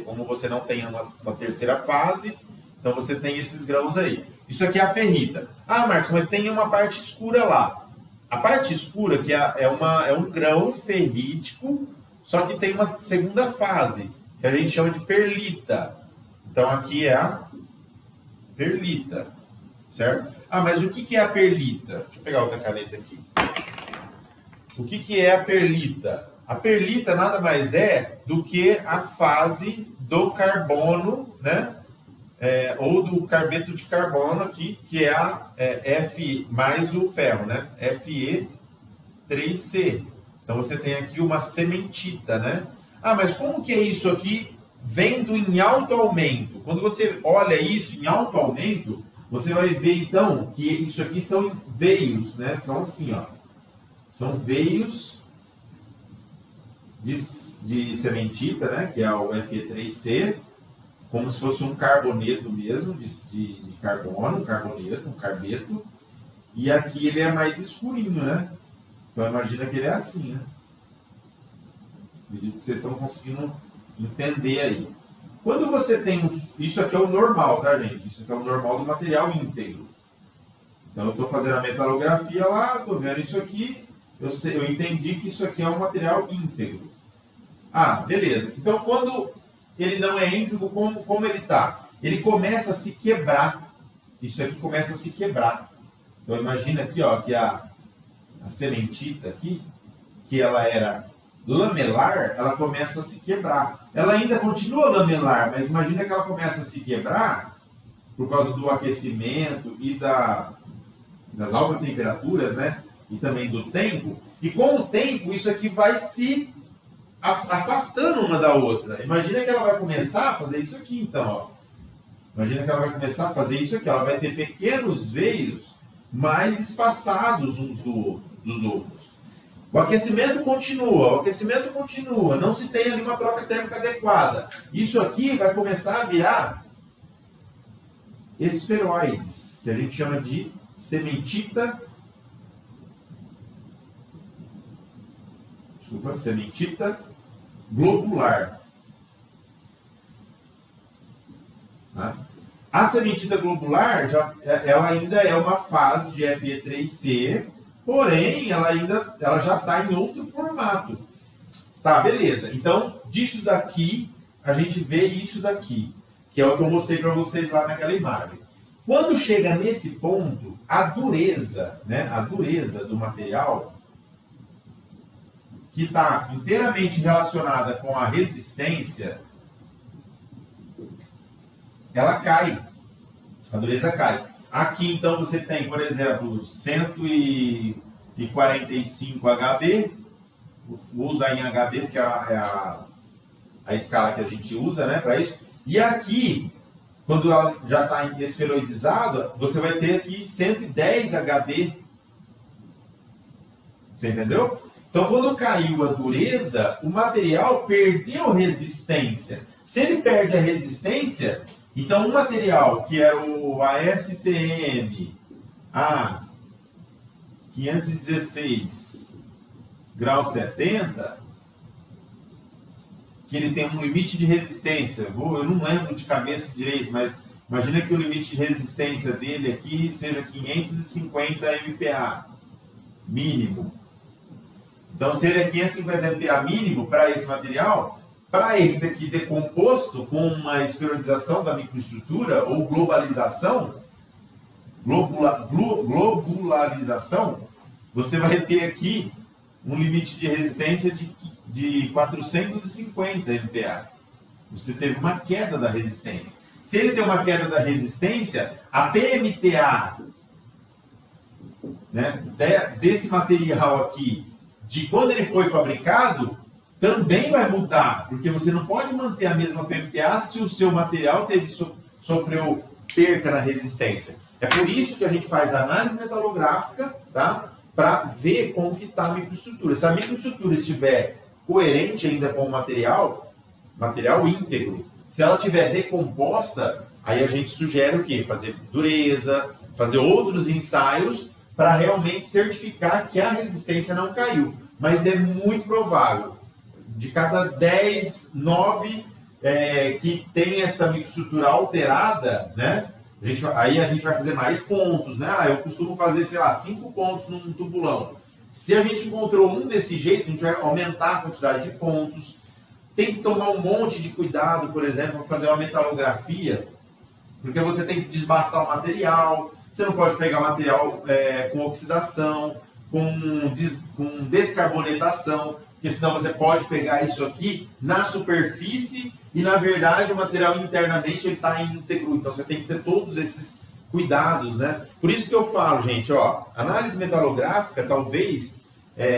como você não tem uma terceira fase, então você tem esses grãos aí. Isso aqui é a ferrita. Ah, Marcos, mas tem uma parte escura lá. A parte escura, que é um grão ferrítico, só que tem uma segunda fase, que a gente chama de perlita. Então, aqui é a perlita, certo? Ah, mas o que é a perlita? Deixa eu pegar outra caneta aqui. O que é a perlita? A perlita nada mais é do que a fase do carbono, né? Ou do carbeto de carbono aqui, que é a Fe mais o ferro, né? Fe3C. Então, você tem aqui uma cementita, né? Ah, mas como que é isso aqui vendo em alto aumento? Quando você olha isso em alto aumento, você vai ver, então, que isso aqui são veios, né? São assim, ó. São veios de cementita, né? Que é o Fe3C, como se fosse um carboneto mesmo, de carbono, um carbeto. E aqui ele é mais escurinho, né? Então, imagina que ele é assim, né? Acredito que vocês estão conseguindo entender aí. Quando você tem isso aqui é o normal, tá, gente? Isso aqui é o normal do material íntegro. Então, eu estou fazendo a metalografia lá, estou vendo isso aqui. Eu entendi que isso aqui é um material íntegro. Ah, beleza. Então, quando ele não é íntegro, como ele está? Ele começa a se quebrar. Isso aqui começa a se quebrar. Então, imagina aqui, ó, que a cementita aqui, que ela era lamelar, ela começa a se quebrar. Ela ainda continua lamelar, mas imagina que ela começa a se quebrar por causa do aquecimento e das altas temperaturas, né? E também do tempo. E com o tempo, isso aqui vai se afastando uma da outra. Imagina que ela vai começar a fazer isso aqui, então, ó. Imagina que ela vai começar a fazer isso aqui. Ela vai ter pequenos veios mais espaçados uns dos outros. O aquecimento continua, não se tem ali uma troca térmica adequada. Isso aqui vai começar a virar esferoides, que a gente chama de sementita globular. Tá? A sementita globular, ela ainda é uma fase de Fe3C, porém, ela já está em outro formato. Tá, beleza. Então, disso daqui, a gente vê isso daqui, que é o que eu mostrei para vocês lá naquela imagem. Quando chega nesse ponto, a dureza, né, a dureza do material, que está inteiramente relacionada com a resistência, ela cai. A dureza cai. Aqui, então, você tem, por exemplo, 145 HB. Vou usar em HB, porque é a escala que a gente usa, né, para isso. E aqui, quando ela já está esferoidizada, você vai ter aqui 110 HB. Você entendeu? Então, quando caiu a dureza, o material perdeu resistência. Se ele perde a resistência, então um material que era o ASTM a 516 graus 70, que ele tem um limite de resistência, eu não lembro de cabeça direito, mas imagina que o limite de resistência dele aqui seja 550 MPa mínimo. Então, se ele é 550 MPa mínimo para esse material, para esse aqui decomposto com uma esferoidização da microestrutura ou globalização, globularização, você vai ter aqui um limite de resistência de 450 MPa. Você teve uma queda da resistência. Se ele tem uma queda da resistência, a PMTA, né, desse material aqui, de quando ele foi fabricado, também vai mudar, porque você não pode manter a mesma PMTA se o seu material sofreu perca na resistência. É por isso que a gente faz a análise metalográfica, tá? Para ver como que está a microestrutura. Se a microestrutura estiver coerente ainda com o material íntegro, se ela estiver decomposta, aí a gente sugere o quê? Fazer dureza, fazer outros ensaios para realmente certificar que a resistência não caiu. Mas é muito provável, de cada 10, 9 que tem essa microestrutura alterada, né? Aí a gente vai fazer mais pontos, né? Eu costumo fazer, 5 pontos num tubulão. Se a gente encontrou um desse jeito, a gente vai aumentar a quantidade de pontos. Tem que tomar um monte de cuidado, por exemplo, para fazer uma metalografia, porque você tem que desbastar o material, você não pode pegar material com oxidação, com descarbonetação, porque senão você pode pegar isso aqui na superfície e, na verdade, o material internamente ele está íntegro. Então, você tem que ter todos esses cuidados, né? Por isso que eu falo, gente, análise metalográfica talvez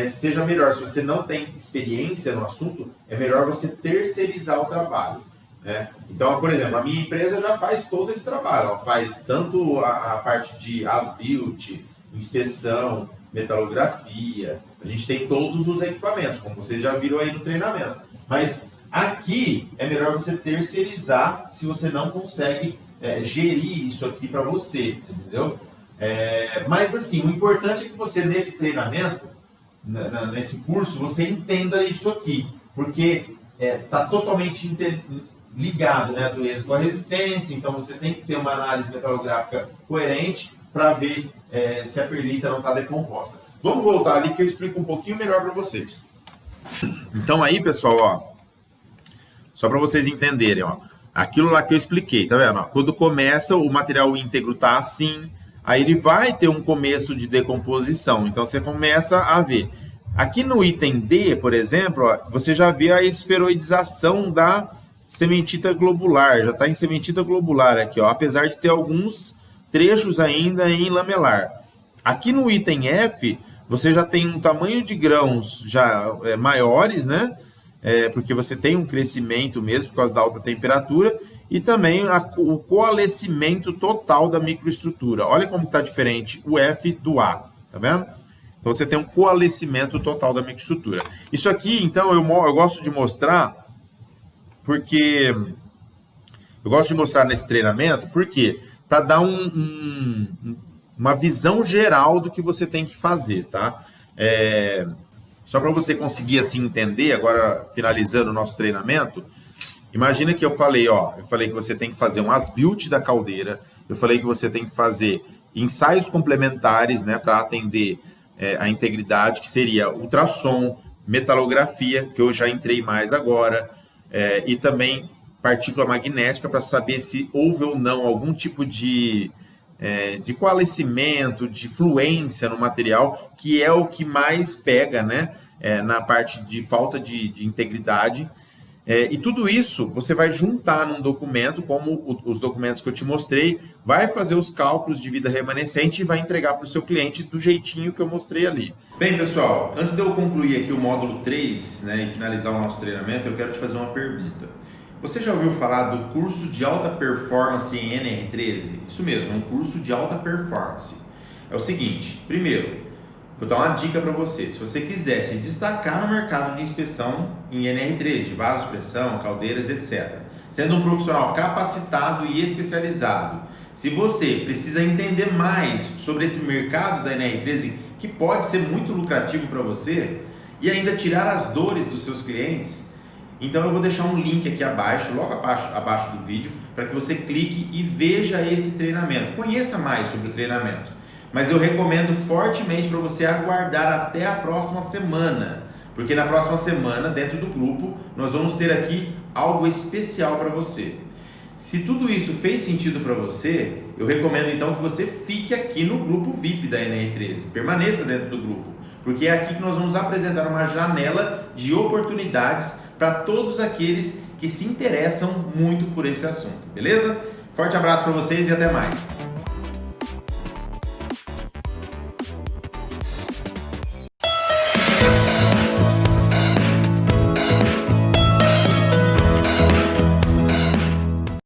seja melhor. Se você não tem experiência no assunto, é melhor você terceirizar o trabalho, né? Então, por exemplo, a minha empresa já faz todo esse trabalho. Ela faz tanto a parte de as-built, inspeção, metalografia. A gente tem todos os equipamentos, como vocês já viram aí no treinamento. Mas aqui é melhor você terceirizar se você não consegue gerir isso aqui para você, entendeu? Mas assim, o importante é que você nesse treinamento, nesse curso, você entenda isso aqui, porque está totalmente ligado, né, a dureza com a resistência, então você tem que ter uma análise metalográfica coerente para ver se a perlita não está decomposta. Vamos voltar ali que eu explico um pouquinho melhor para vocês. Então aí, pessoal, só para vocês entenderem, aquilo lá que eu expliquei, tá vendo? Quando começa, o material íntegro tá assim, aí ele vai ter um começo de decomposição, então você começa a ver. Aqui no item D, por exemplo, você já vê a esferoidização da sementita globular, já está em sementita globular aqui, apesar de ter alguns trechos ainda em lamelar. Aqui no item F, você já tem um tamanho de grãos já maiores, né? Porque você tem um crescimento mesmo por causa da alta temperatura e também o coalescimento total da microestrutura. Olha como está diferente o F do A, tá vendo? Então você tem um coalescimento total da microestrutura. Isso aqui, então, eu gosto de mostrar, porque eu gosto de mostrar nesse treinamento, porque para dar uma visão geral do que você tem que fazer, tá? Só para você conseguir assim entender, agora finalizando o nosso treinamento, imagina que eu falei que você tem que fazer um as-built da caldeira, eu falei que você tem que fazer ensaios complementares, né, para atender a integridade, que seria ultrassom, metalografia, que eu já entrei mais agora, e também partícula magnética para saber se houve ou não algum tipo de coalescimento, de fluência no material, que é o que mais pega, né, na parte de falta de integridade. E tudo isso você vai juntar num documento, como os documentos que eu te mostrei, vai fazer os cálculos de vida remanescente e vai entregar para o seu cliente do jeitinho que eu mostrei ali. Bem, pessoal, antes de eu concluir aqui o módulo 3, né, e finalizar o nosso treinamento, eu quero te fazer uma pergunta. Você já ouviu falar do curso de alta performance em NR13? Isso mesmo, é um curso de alta performance. É o seguinte, primeiro, vou dar uma dica para você. Se você quiser se destacar no mercado de inspeção em NR13, de vasos de pressão, caldeiras, etc., sendo um profissional capacitado e especializado, se você precisa entender mais sobre esse mercado da NR13, que pode ser muito lucrativo para você, e ainda tirar as dores dos seus clientes, então eu vou deixar um link aqui abaixo, logo abaixo do vídeo, para que você clique e veja esse treinamento. Conheça mais sobre o treinamento. Mas eu recomendo fortemente para você aguardar até a próxima semana, porque na próxima semana, dentro do grupo, nós vamos ter aqui algo especial para você. Se tudo isso fez sentido para você, eu recomendo então que você fique aqui no grupo VIP da NR13, permaneça dentro do grupo, porque é aqui que nós vamos apresentar uma janela de oportunidades para todos aqueles que se interessam muito por esse assunto, beleza? Forte abraço para vocês e até mais!